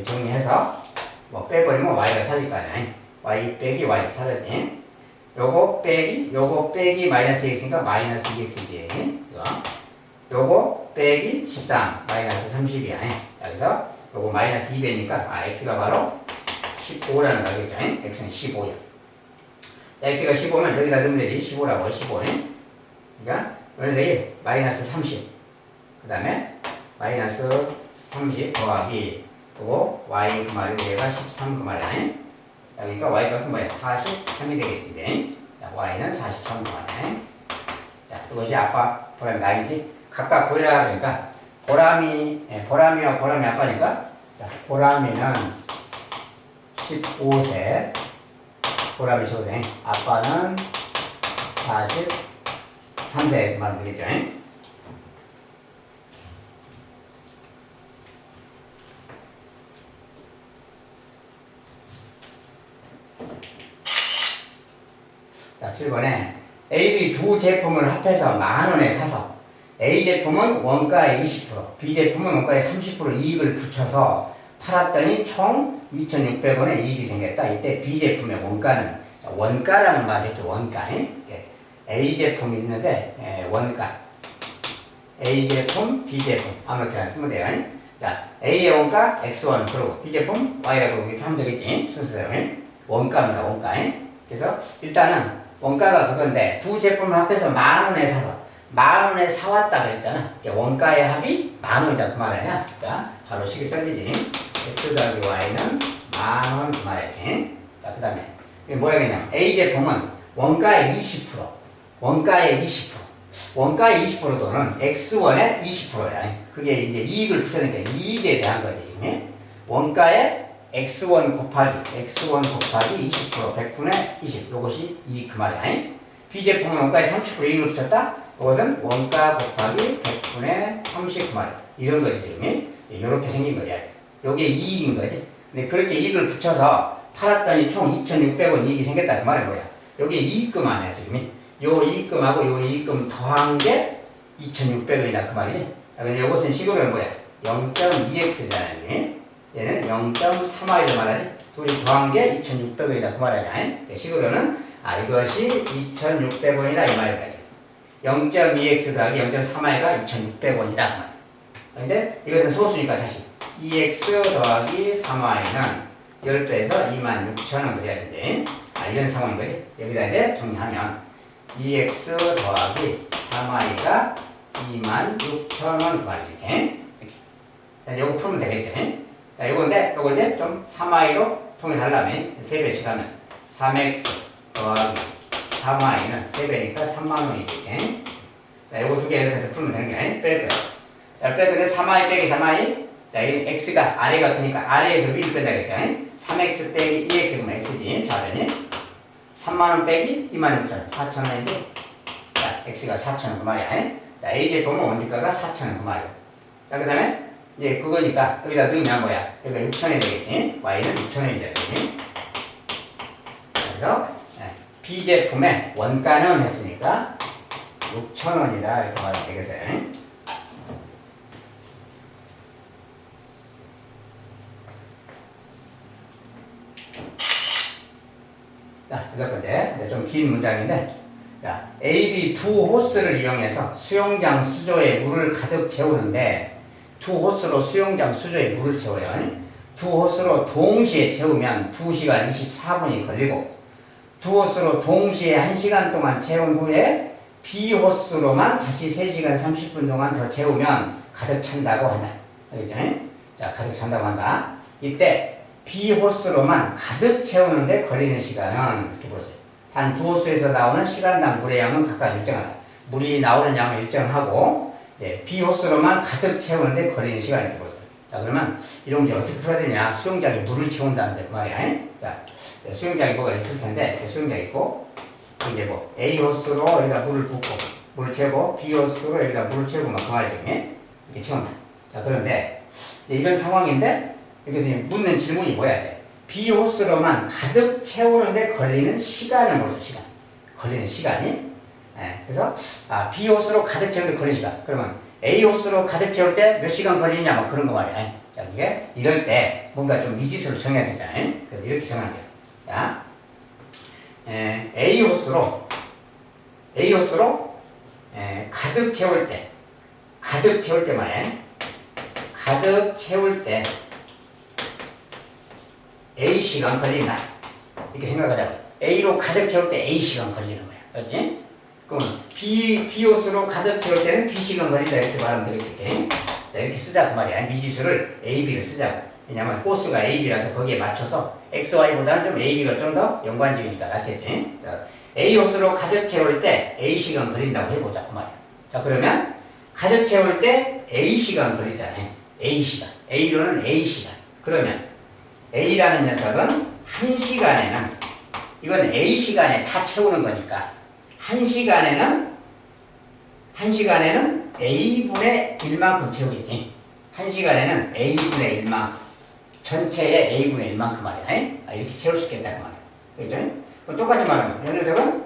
정리해서 뭐 빼버리면 y가 사질 거 아니야. y 빼기 y 사라지. 요거 빼기 마이너스 x니까 마이너스 2x지. 요거 빼기 13 마이너스 30이야. 자, 그래서 요거 마이너스 2배니까 x가 바로 15라는 거 알겠죠? x는 15야. 자, x가 15면 여기다 넣으면 되지. 15라고 15. 그러니까 여기서 마이너스 30. 그 다음에 마이너스 30 더하기 그리고 y 그 말이고 얘가 13 그 말이야. 자, 그러니까 y가 그 뭐야? 43이 되겠지. 자, y는 43 그 말이야. 자, 이것이 아빠 보람이 나이지. 각각 구해라 그러니까 보람이와 보람이 아빠니까 자, 보람이는 15세 보람이 15세 아빠는 43세 그 말은 되겠죠. 자, 7번에 A, B 두 제품을 합해서 10,000원에 사서 A 제품은 원가의 20%, B 제품은 원가의 30% 이익을 붙여서 팔았더니 총 2,600원의 이익이 생겼다. 이때 B 제품의 원가라는 말이 있죠. 원가. A 제품이 있는데 원가. A 제품, B 제품 아무렇게나 쓰면 돼요. 자, A의 원가 X1 그리고 B 제품 Y라고 이렇게 하면 되겠지. 순서대로 원가입니다. 원가. 그래서 일단은 원가가 그건데 두 제품을 합해서 10,000원에 사서 10,000원에 사왔다 그랬잖아. 원가의 합이 10,000원이다 그 말이야. 그러니까 바로 식이 써지지. x 더하기 y는 10,000원 그 말이야. 자, 그 다음에 이게 뭐라 그랬냐면 A 제품은 원가의 20%, 원가의 20%또는 x1의 20%야. 그게 이제 이익을 붙여니까 이익에 대한 거지 지금. 원가의 x1 곱하기 20% 100분의 20 이것이 이익 그 말이야. B 제품은 원가의 30% 이익을 붙였다. 이것은 원가 곱하기 100분의 30 그 말이야. 이런 거지 지금. 이렇게 생긴 거야. 이게 이익인 거지. 근데 그렇게 이익을 붙여서 팔았더니 총 2,600원 이익이 생겼다 그 말이 뭐야. 여기 이익금 아니야 지금. 요 이익금하고 요 이익금 더한 게 2,600원이다 그 말이지. 그럼 이것은 식으로는 뭐야? 0.2x잖아. 얘는 0.3y를 말하지. 둘이 더한 게 2,600원이다 그 말이야. 식으로는 이것이 2,600원이다 이 말이지. 0.2x 더하기 0.3y가 2,600원이다 그 말. 근데 이것은 소수니까 다시 2x 더하기 3y는 10배에서 26,000원 그래야 되는데 이런 상황인 거지. 여기다 이제 정리하면 2x 더하기 3y가 26,000원 그 말이지. 이렇게. 자, 이거 풀면 되겠죠. 자, 요건데 요걸 이제 좀 3y로 통일하려면 3배씩 하면 3x 더하기 3y는 3배니까 30,000원이지. 자, 요거 두 개 이렇게 해서 풀면 되는 게 뺄 거야. 자, 뺄 건데 3y 빼기 3y. 자, 이 x가 아래가 크니까 아래에서 위를 뺀다겠어요. 3x 빼기 2x 그러면 x지. 좌변이 30,000원 빼기 26,000원 4,000원인데 자, x가 4,000원 그 말이야. 자, A 제품은 원가가 4,000원 그 말이야. 자, 그 다음에 이제 그거니까 여기다 넣으면 뭐야? 여기가 6,000원이 되겠지. y는 6,000원이 되겠지. 그래서 B 제품의 원가는 했으니까 6,000원이다 이렇게 말하면 되겠어요. 자, 여덟 번째. 좀 긴 문장인데, 자, A, B 두 호스를 이용해서 수영장 수조에 물을 가득 채우는데, 두 호스로 수영장 수조에 물을 채워요. 두 호스로 동시에 채우면 2시간 24분이 걸리고, 두 호스로 동시에 1시간 동안 채운 후에 B 호스로만 다시 3시간 30분 동안 더 채우면 가득 찬다고 한다. 알겠죠? 자, 가득 찬다고 한다. 이때 B 호스로만 가득 채우는데 걸리는 시간은 이렇게 보세요. 단 두 호스에서 나오는 시간당 물의 양은 각각 일정하다. 물이 나오는 양은 일정하고 이제 B 호스로만 가득 채우는데 걸리는 시간 이렇게 보세요. 자, 자, 그러면 이런 문제 어떻게 풀어야 되냐? 수영장에 물을 채운다는데 그 말이야. 자, 수영장에 뭐가 있을 텐데, 수영장 있고, 이제 뭐, A 호스로 여기다 물을 붓고, 물을 채우고, B 호스로 여기다 물을 채우고, 막 그 말이죠. 이렇게 채운다. 자, 그런데, 이런 상황인데, 여기서 묻는 질문이 뭐야 돼? B 호스로만 가득 채우는데 걸리는 시간을 물어서 시간. 걸리는 시간이. 그래서, B 호스로 가득 채우는데 걸리는 시간. 그러면, A 호스로 가득 채울 때 몇 시간 걸리냐, 뭐 그런 거 말이야. 자, 이게, 이럴 때 뭔가 좀 미지수를 정해야 되잖아요. 그래서 이렇게 정하는 거야. 자, A 호스로 가득 채울 때 말이야. 가득 채울 때 A 시간 걸린다. 이렇게 생각하자고. A로 가득 채울 때 A 시간 걸리는 거야. 그렇지? 그럼 B 호스로 가득 채울 때는 B 시간 걸린다. 이렇게 말하면 되겠지. 자, 이렇게 쓰자 그 말이야. 미지수를 A, B를 쓰자고. 왜냐면 호스가 A, B라서 거기에 맞춰서 X, Y보다는 좀 A, B가 좀 더 연관지으니까 낫겠지. 자, A 호스로 가득 채울 때 A 시간 걸린다고 해보자 그 말이야. 자, 그러면 가득 채울 때 A 시간 걸리잖아요. A 시간. A로는 A 시간. 그러면 A라는 녀석은 1시간에는 이건 A 시간에 다 채우는 거니까 1시간에는 A분의 1만큼 채우겠지. 1시간에는 A분의 1만큼. 전체의 A분의 1만큼 말이야. 이렇게 채울 수 있겠다 그 말이야. 그죠? 똑같이 말하면 이 녀석은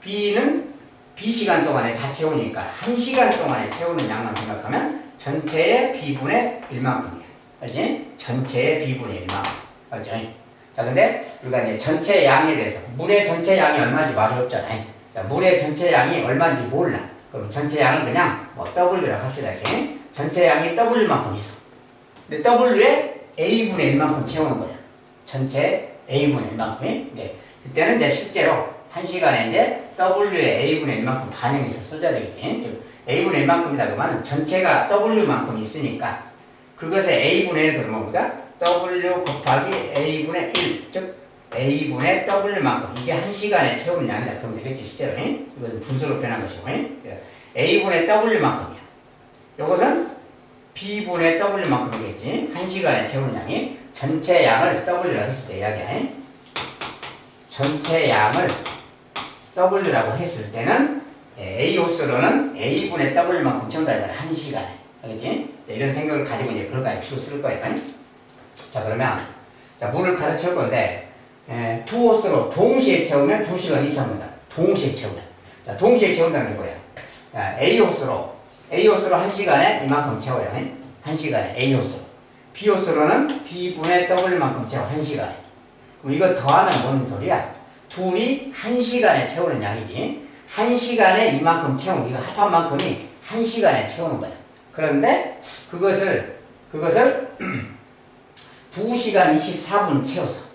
B는 B시간 동안에 다 채우니까 1시간 동안에 채우는 양만 생각하면 전체의 B분의 1만큼이야. 그렇지? 전체의 B분의 1만큼. 그렇죠? 자, 근데 우리가 이제 전체 양에 대해서 물의 전체 양이 얼마인지 말이 없잖아요. 자, 물의 전체 양이 얼마인지 몰라. 그럼 전체 양을 그냥 뭐 W라고 합시다. 이렇게. 전체 양이 W만큼 있어. 근데 W에 A분의 1만큼 채우는 거야. 전체 A분의 1만큼이. 네. 그때는 이제 실제로 1시간에 이제 W에 A분의 1만큼 반영이 있어 써줘야 되겠지. 즉, A분의 1만큼이다 그러면 전체가 W만큼 있으니까 그것의 A분의 1 그러면 우리가 W 곱하기 A분의 1. 즉, A분의 W만큼. 이게 1시간에 채우는 양이다. 그러면 되겠지, 실제로. 이것은 분수로 변한 것이고. A분의 W만큼이야. 이것은 B분의 W만큼이겠지. 1시간에 채우는 양이. 전체 양을 W라고 했을 때 이야기야. 전체 양을 W라고 했을 때는 A 호스로는 A분의 W만큼 채운다. 1시간에. 알겠지? 이런 생각을 가지고 이제 그럴까요? 필요 쓸 거예요. 자, 그러면, 자, 물을 가득 채울 건데, 두 호스로 동시에 채우면 2시간 이상입니다. 동시에 채우면. 자, 동시에 채운다는 게 뭐야? 자, A 호스로 1시간에 이만큼 채워요. 1시간에 A 호스로. B 호스로는 B분의 W만큼 채워. 1시간에. 그럼 이거 더하면 뭔 소리야? 둘이 1시간에 채우는 양이지. 1시간에 이만큼 채우는, 이거 합한 만큼이 1시간에 채우는 거야. 그런데 그것을 2시간 24분 채웠어.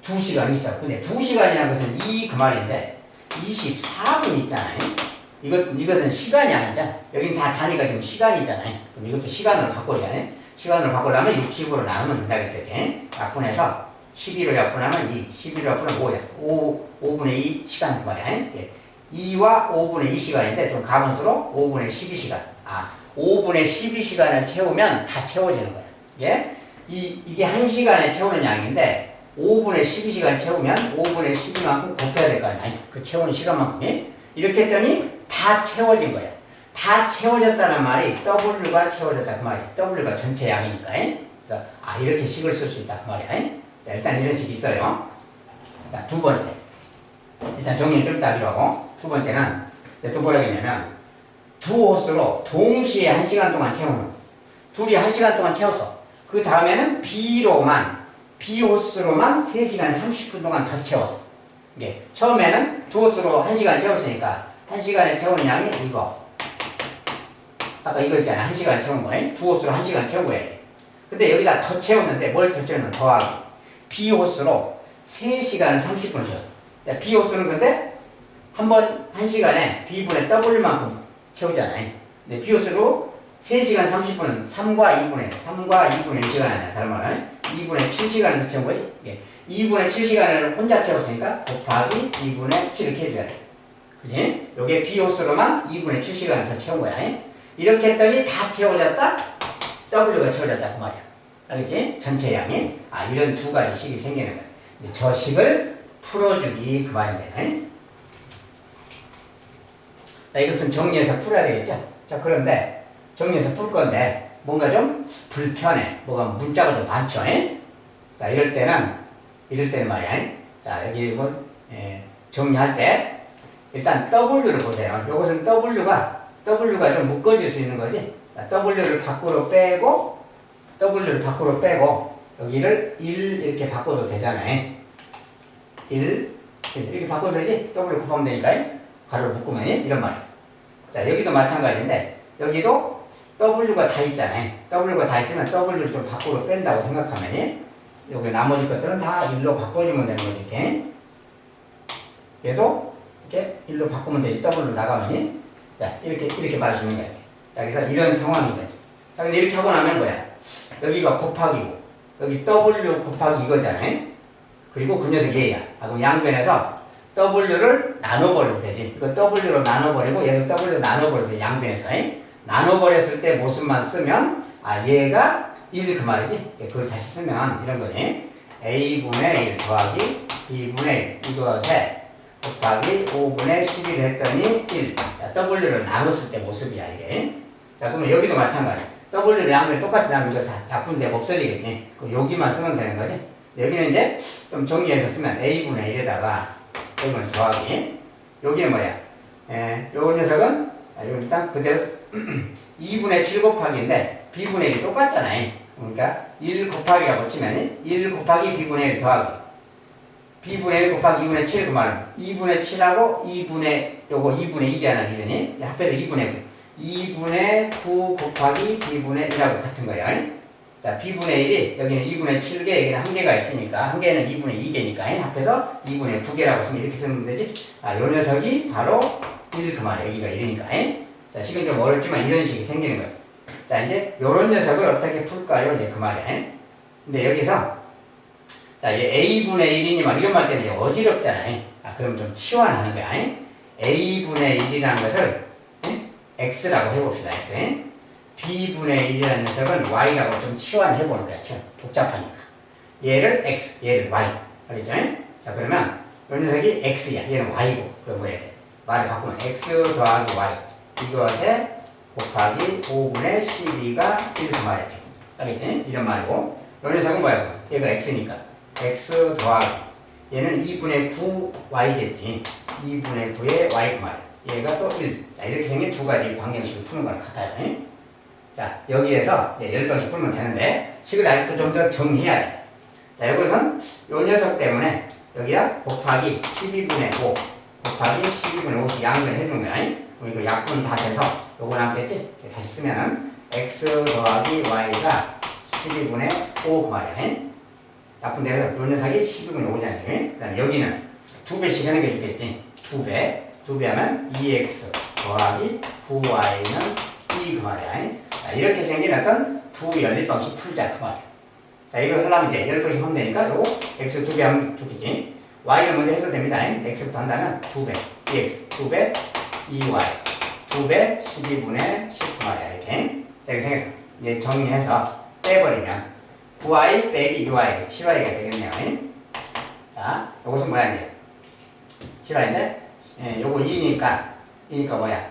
2시간 24분. 근데 2시간이라는 것은 그 말인데 24분 있잖아요. 이것은 시간이 아니잖아. 여긴 다 단위가 지금 시간이잖아요. 그럼 이것도 시간으로 바꿔야 해. 시간으로 바꾸려면 60으로 나누면 된다 그랬더니 약분해서 12로 약분하면 2, 11로 약분하면 5야. 5분의 2 시간 그 말이야. 2와 5분의 2 시간인데 좀 가분수로 5분의 12시간. 5분의 12시간을 채우면 다 채워지는 거야. 이게 1시간에 채우는 양인데 5분의 12시간 채우면 5분의 12만큼 곱해야 될 거 아니야. 그 채우는 시간만큼이. 이렇게 했더니 다 채워진 거야. 다 채워졌다는 말이 W가 채워졌다 그 말이야. W가 전체 양이니까. 그래서 이렇게 식을 쓸 수 있다 그 말이야. 자, 일단 이런 식이 있어요. 자, 두 번째. 일단 정리를 좀 이따 하기로 하고. 두 번째는 또 뭐라고 했냐면 두 호스로 동시에 1시간 동안 채우는 거. 둘이 1시간 동안 채웠어. 그 다음에는 B 호스로만 3시간 30분 동안 더 채웠어. 이게 처음에는 두 호스로 1시간 채웠으니까 1시간에 채우는 양이 이거. 아까 이거 있잖아. 1시간 채운 거에 두 호스로 1시간 채운 거야. 근데 여기다 더 채웠는데 뭘 더 채우면 더하기. B 호스로 3시간 30분을 채웠어. B 호스는 근데 한 번 1시간에 B분의 W만큼 채우잖아요. 근데 B 호스로 3시간 30분은 3과 2분의 1시간 아니야. 다른 말은 2분의 7시간을 더 채운 거지. 2분의 7시간을 혼자 채웠으니까 곱하기 2분의 7 이렇게 해줘야 돼. 그지? 요게 B 호스로만 2분의 7시간을 더 채운 거야. 이렇게 했더니 다 채워졌다? W가 채워졌다 그 말이야. 알겠지? 전체 양이. 이런 두 가지 식이 생기는 거야. 저 식을 풀어주기 그 말인데. 자, 이것은 정리해서 풀어야 되겠죠? 자, 그런데 정리해서 풀 건데 뭔가 좀 불편해. 뭐가 문자가 좀 많죠? 자, 이럴 때는 말이야. 자, 여기 뭐 정리할 때 일단 W를 보세요. 이것은 W가 좀 묶어질 수 있는 거지. 자, W를 밖으로 빼고 여기를 1 이렇게 바꿔도 되잖아요. 1 이렇게 바꿔도 되지? W 곱하면 되니까 가로를 묶으면 이런 말이야. 자, 여기도 마찬가지인데 여기도 W가 다 있잖아요. W가 다 있으면 W를 좀 밖으로 뺀다고 생각하면 여기 나머지 것들은 다 1로 바꿔주면 되는 거지. 이렇게. 얘도 이렇게 1로 바꾸면 되지. W로 나가면 자, 이렇게 말할 수 있는 거야. 자, 그래서 이런 상황인 거지. 자, 근데 이렇게 하고 나면 뭐야? 여기가 곱하기고 여기 W 곱하기 이거잖아요. 그리고 그 녀석 얘야. 그럼 양변에서 W를 나눠버려도 되지. 이거 W로 나눠버리고 얘도 W로 나눠버려도 돼. 양변에서. 나눠버렸을 때 모습만 쓰면 얘가 1 그 말이지. 그걸 다시 쓰면 이런 거지. A분의 1 더하기 B분의 1 이것에 곱하기 5분의 11 했더니 1. 자, W를 나눴을 때 모습이야 이게. 자, 그러면 여기도 마찬가지. W를 양변에 똑같이 나누면 약분되고 없어지겠지. 그럼 여기만 쓰면 되는 거지. 여기는 이제 좀 정리해서 쓰면 A분의 1에다가 여기는 더하기. 여기는 뭐야? 요 녀석은 여기 일단 그대로 2분의 7 곱하기인데 B분의 1이 똑같잖아요. 그러니까 1 곱하기라고 치면 1 곱하기 B분의 1 더하기 B분의 1 곱하기 2분의 7 그 말은 2분의 7하고 2분의 2잖아. 이러니 합해서 2분의 9 곱하기 B분의 1하고 같은 거예요. 자, B분의 1이 여기는 2분의 7개, 여기는 1개가 있으니까 1개는 2분의 2개니까 합해서 2분의 9개라고 쓰면 이렇게 쓰면 되지. 요 녀석이 바로 1 그 말이야. 여기가 1이니까. 자, 식은 좀 어렵지만 이런 식이 생기는 거예요. 자, 이제 요런 녀석을 어떻게 풀까요? 이제 그 말이야. 근데 여기서 자, 얘 A분의 1이니 막 이런 말 때문에 어지럽잖아요. 그럼 좀 치환하는 거야. A분의 1이라는 것을 X라고 해봅시다. X. B분의 1이라는 녀석은 Y라고 좀 치환해보는 거야. 복잡하니까. 얘를 X, 얘를 Y. 알겠죠? 자, 그러면 이 녀석이 X야. 얘는 Y고. 그럼 뭐 해야 돼? 말을 바꾸면 X 더하기 Y. 이것에 곱하기 5분의 12가 1 그 말이지. 알겠지? 이런 말이고. 이 녀석은 뭐야? 얘가 X니까. X 더하기. 얘는 2분의 9 Y겠지. 2분의 9의 Y 그 말이야. 얘가 또 1. 자, 이렇게 생긴 두 가지 방정식을 푸는 거랑 같아요. 자, 여기에서 10번씩 풀면 되는데, 식을 아직도 좀 더 정리해야 돼. 자, 여기선 요 녀석 때문에 여기다 곱하기 12분의 5, 곱하기 12분의 50 양변 해주는 거야. 그럼 이거 약분 다 돼서 요거 남겠지? 다시 쓰면은 x 더하기 y가 12분의 5 그 말이야. 약분 돼서 요 녀석이 12분의 5잖아요. 그 다음에 여기는 2배씩 하는 게 좋겠지. 2배 하면 2x 더하기 9y는 2 그 말이야. 자, 이렇게 생긴 어떤 두 연립방식 풀자 그 말이야. 자, 이거 하려면 이제 10번씩 하면 되니까 요거 x 2배 하면 좋겠지. y를 먼저 해도 됩니다. x부터 한다면 2배 2x 2배 2y 2배 12분의 10 그 말이야. 이렇게 생겼어. 이제 정리해서 빼버리면 9y 빼기 2y 7y가 되겠네요. 자, 요것은 뭐야 이제 7y인데 요거 2니까 뭐야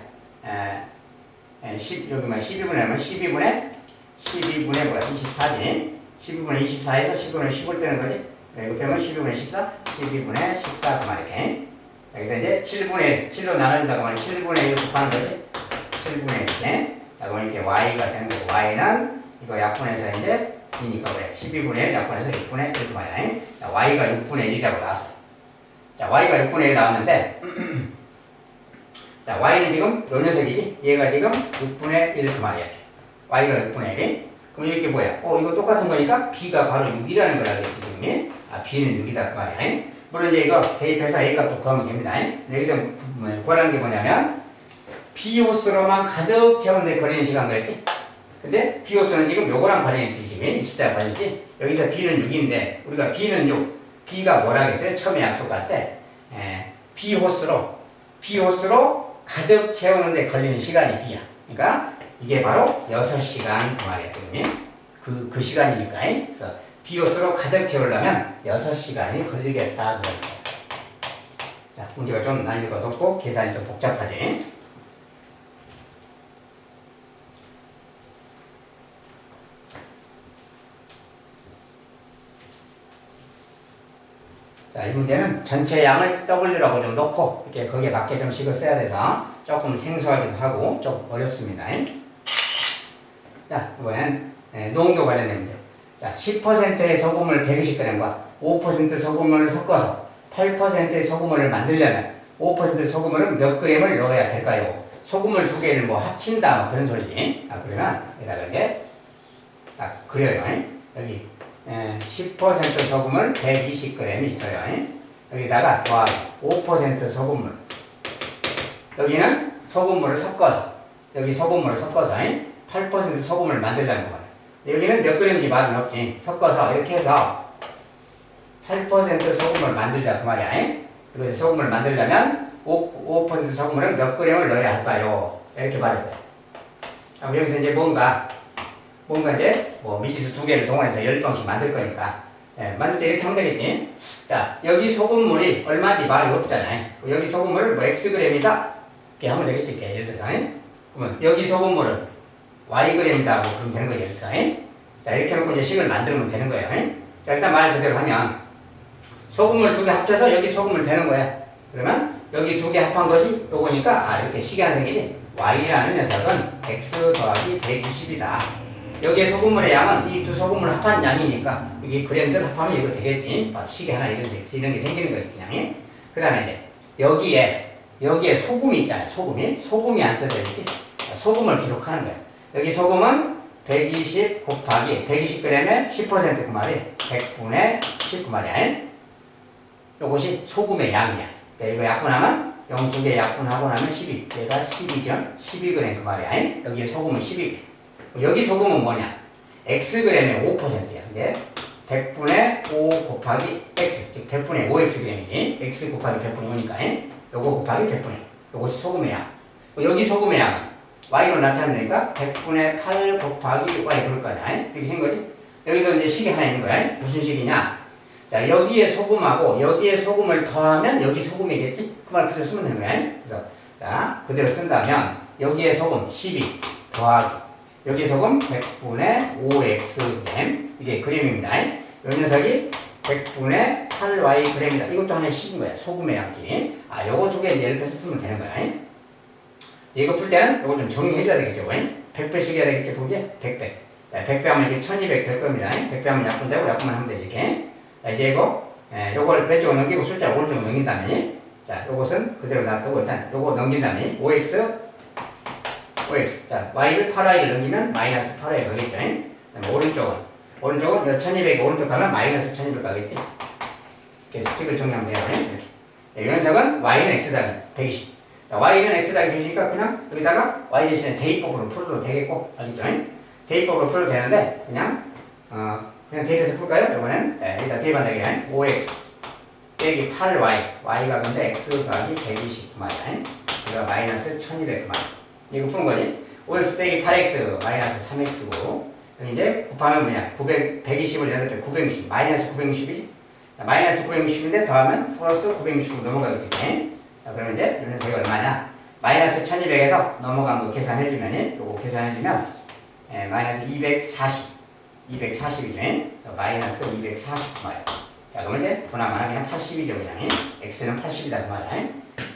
10, 여기 뭐 12분의 하면 12분의 뭐야 24지. 12분의 24에서 10분의 10을 빼는 거지. 이거 빼면 12분의 14, 12분의 14 그 말이야. 여기서 이제 7분의 1, 7로 나눠준다고 하면 7분의 1 곱하는 거지. 7분의 1. 자, 그럼 이렇게 y가 되는 거고, y는 이거 약분해서 이제 2니까 그래. 12분의 1 약분해서 6분의 1 그 말이야. 자, y가 6분의 1이라고 나왔어. 자, y가 6분의 1 나왔는데, 자, y는 지금 요 녀석이지? 얘가 지금 6분의 1 그 말이야. y가 6분의 1이? 그럼 이렇게 뭐야? 이거 똑같은 거니까 b가 바로 6이라는 걸 알겠지, 지금? b는 6이다 그 말이야. 물론 이제 이거 대입해서 a 값도 구하면 됩니다. 여기서 구하라는 게 뭐냐면 b 호수로만 가득 채우는데 걸리는 시간 그랬지? 근데 b 호수는 지금 요거랑 관련이 지금 이 숫자가 관련이지? 여기서 b는 6인데 우리가 b는 6, b가 뭐라 했어요? 처음에 약속할 때 b 호수로 가득 채우는데 걸리는 시간이 b야. 그러니까 이게 바로 6시간 그 말이야. 그 시간이니까. 그래서 비로소로 가득 채우려면 6시간이 걸리겠다. 그런 거야. 자, 문제가 좀 난이도가 높고 계산이 좀 복잡하지. 자, 이 문제는 전체 양을 W라고 좀 놓고 이렇게 거기에 맞게 좀 식을 써야 돼서 조금 생소하기도 하고 좀 어렵습니다. 자, 이번엔 농도 관련된 문제. 자, 10%의 소금을 120g과 5% 소금을 섞어서 8%의 소금을 만들려면 5% 소금을 몇 g을 넣어야 될까요? 소금을 두 개를 뭐 합친다 뭐 그런 소리지. 그러면 여기다가 이제 딱 그려요. 여기 10% 소금을 120g 있어요. 여기다가 더하기 5% 소금물. 여기는 소금물을 섞어서, 여기 소금물을 섞어서 8% 소금을 만들자는 거예요. 여기는 몇 g인지 말은 없지. 섞어서 이렇게 해서 8% 소금을 만들자 그 말이야. 그래서 소금을 만들려면 5% 소금물은 몇 g을 넣어야 할까요? 이렇게 말했어요. 여기서 이제 뭔가 이제 뭐 미지수 두 개를 동원해서 10병씩 만들 거니까 만들 때 이렇게 하면 되겠지. 자, 여기 소금물이 얼마인지 말이 없잖아요. 여기 소금물을 뭐 Xg이다 이렇게 하면 되겠지. 이렇게 예를 들어서 그러면 여기 소금물은 Yg이다 뭐 그러면 되는 거죠. 그래서 자, 이렇게 해놓고 이제 식을 만들면 되는 거예요. 자, 일단 말 그대로 하면 소금물 두 개 합쳐서 여기 소금물 되는 거야. 그러면 여기 두 개 합한 것이 요거니까 이렇게 식이 하나 생기지. Y라는 녀석은 X 더하기 120이다. 여기에 소금물의 양은 이 두 소금물 합한 양이니까 여기 그램들 합하면 이거 되겠지. 식이 하나 이런 게 생기는 거예요. 그냥. 그 다음에 이제 여기에 소금이 있잖아요. 소금이 안 써져 있지. 소금을 기록하는 거예요. 여기 소금은 120 곱하기 120g에 10% 그 말이 100분의 10 그 말이야. 요것이 소금의 양이야. 그러니까 이거 약분하면 0 두 개 약분하고 나면 12. 얘가 12점 12g 그 말이야. 여기에 소금은 12g. 여기 소금은 뭐냐? Xg의 5%야. 이게 100분의 5 곱하기 X. 즉 100분의 5Xg이지. X 곱하기 100분의 5니까. 요거 곱하기 100분의. 요것이 소금의 양. 여기 소금의 양은 Y로 나타내니까 100분의 8 곱하기 Y 그럴 거 아니야. 이렇게 생긴 거지? 여기서 이제 식이 하나 있는 거야. 무슨 식이냐? 자, 여기에 소금하고 여기에 소금을 더하면 여기 소금이겠지? 그 말 그대로 쓰면 되는 거야. 그래서 자, 그대로 쓴다면 여기에 소금 12 더하기 여기 소금 100분의 5Xg 이게 그램입니다. 이 녀석이 100분의 8Yg입니다. 이것도 하나의 식인 거야. 소금의 양기. 요거 두 개 이제 이렇게 해서 풀면 되는 거야. 이거 풀 때는 요거 좀 정리해줘야 되겠죠. 100배씩 해야 되겠지, 보기에? 100배. 자, 100배 하면 이게 1200 될 겁니다. 100배 하면 약분되고 약분만 하면 되지, 이렇게. 자, 이제 이거, 요걸 왼쪽으로 넘기고 숫자를 오른쪽으로 넘긴 다음에, 자, 요것은 그대로 놔두고 일단 요거 넘긴 다음에, 5x. 자, y를 8y를 넘기면 마이너스 8y 가겠죠. 그다음에 오른쪽은 1200 오른쪽 가면 마이너스 1200 가겠지. 그래서 식을 정리하면 돼요. 이 녀석은 y는 x 더하기 120. 자, y는 x 더하기 120이니까 그냥 여기다가 y 대신에 대입법으로 풀어도 되겠고, 알겠죠? 대입법으로 풀어도 되는데, 그냥 대입해서 풀까요? 이번엔 여기다 대입한다 이게 5x 빼기 8y. y가 근데 x 더하기 120 말이야. 그래서 마이너스 1200 말. 이거 푸는 거지. 5x 빼기 8x 마이너스 3x고 여기 이제 곱하면 뭐냐 120을 8배 960 마이너스 960이지. 마이너스 960인데 더하면 플러스 960으로 넘어가겠지. 자, 그러면 이제 이 녀석이 얼마냐 마이너스 1200에서 넘어간 거 계산해주면 요거 계산해주면 마이너스 240이죠. 그래서 마이너스 240 말이야. 자, 그러면 이제 분하면 그냥 80이죠. 그냥 x는 80이다 그 말이야.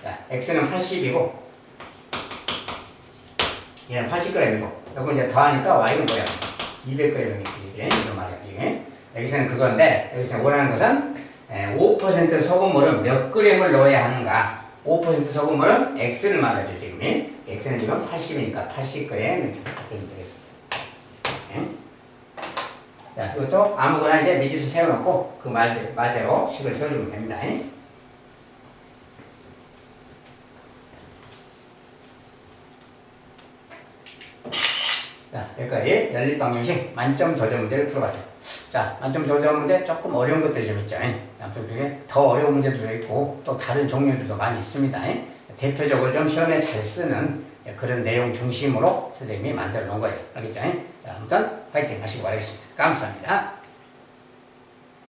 자, x는 80이고 얘는 80g이고, 요거 이제 더하니까 y는 뭐야? 200g이 이게 이런 말이야. 이게 여기서는 그건데 여기서 원하는 것은 5% 소금물은 몇 g을 넣어야 하는가? 5% 소금물은 x를 말하죠 지금. x는 지금 80이니까 80g 이렇게 바꾸면 되겠습니다. 자, 이것도 아무거나 이제 미지수 세워놓고 그 말대로 식을 세워주면 됩니다. 자, 여기까지 연립방정식 만점 도전 문제를 풀어봤어요. 자, 만점 도전 문제 조금 어려운 것들이 좀 있죠. 아무튼 그게 더 어려운 문제도 있고 또 다른 종류들도 많이 있습니다. 대표적으로 좀 시험에 잘 쓰는 그런 내용 중심으로 선생님이 만들어 놓은 거예요. 알겠죠? 자, 아무튼 화이팅 하시기 바라겠습니다. 감사합니다.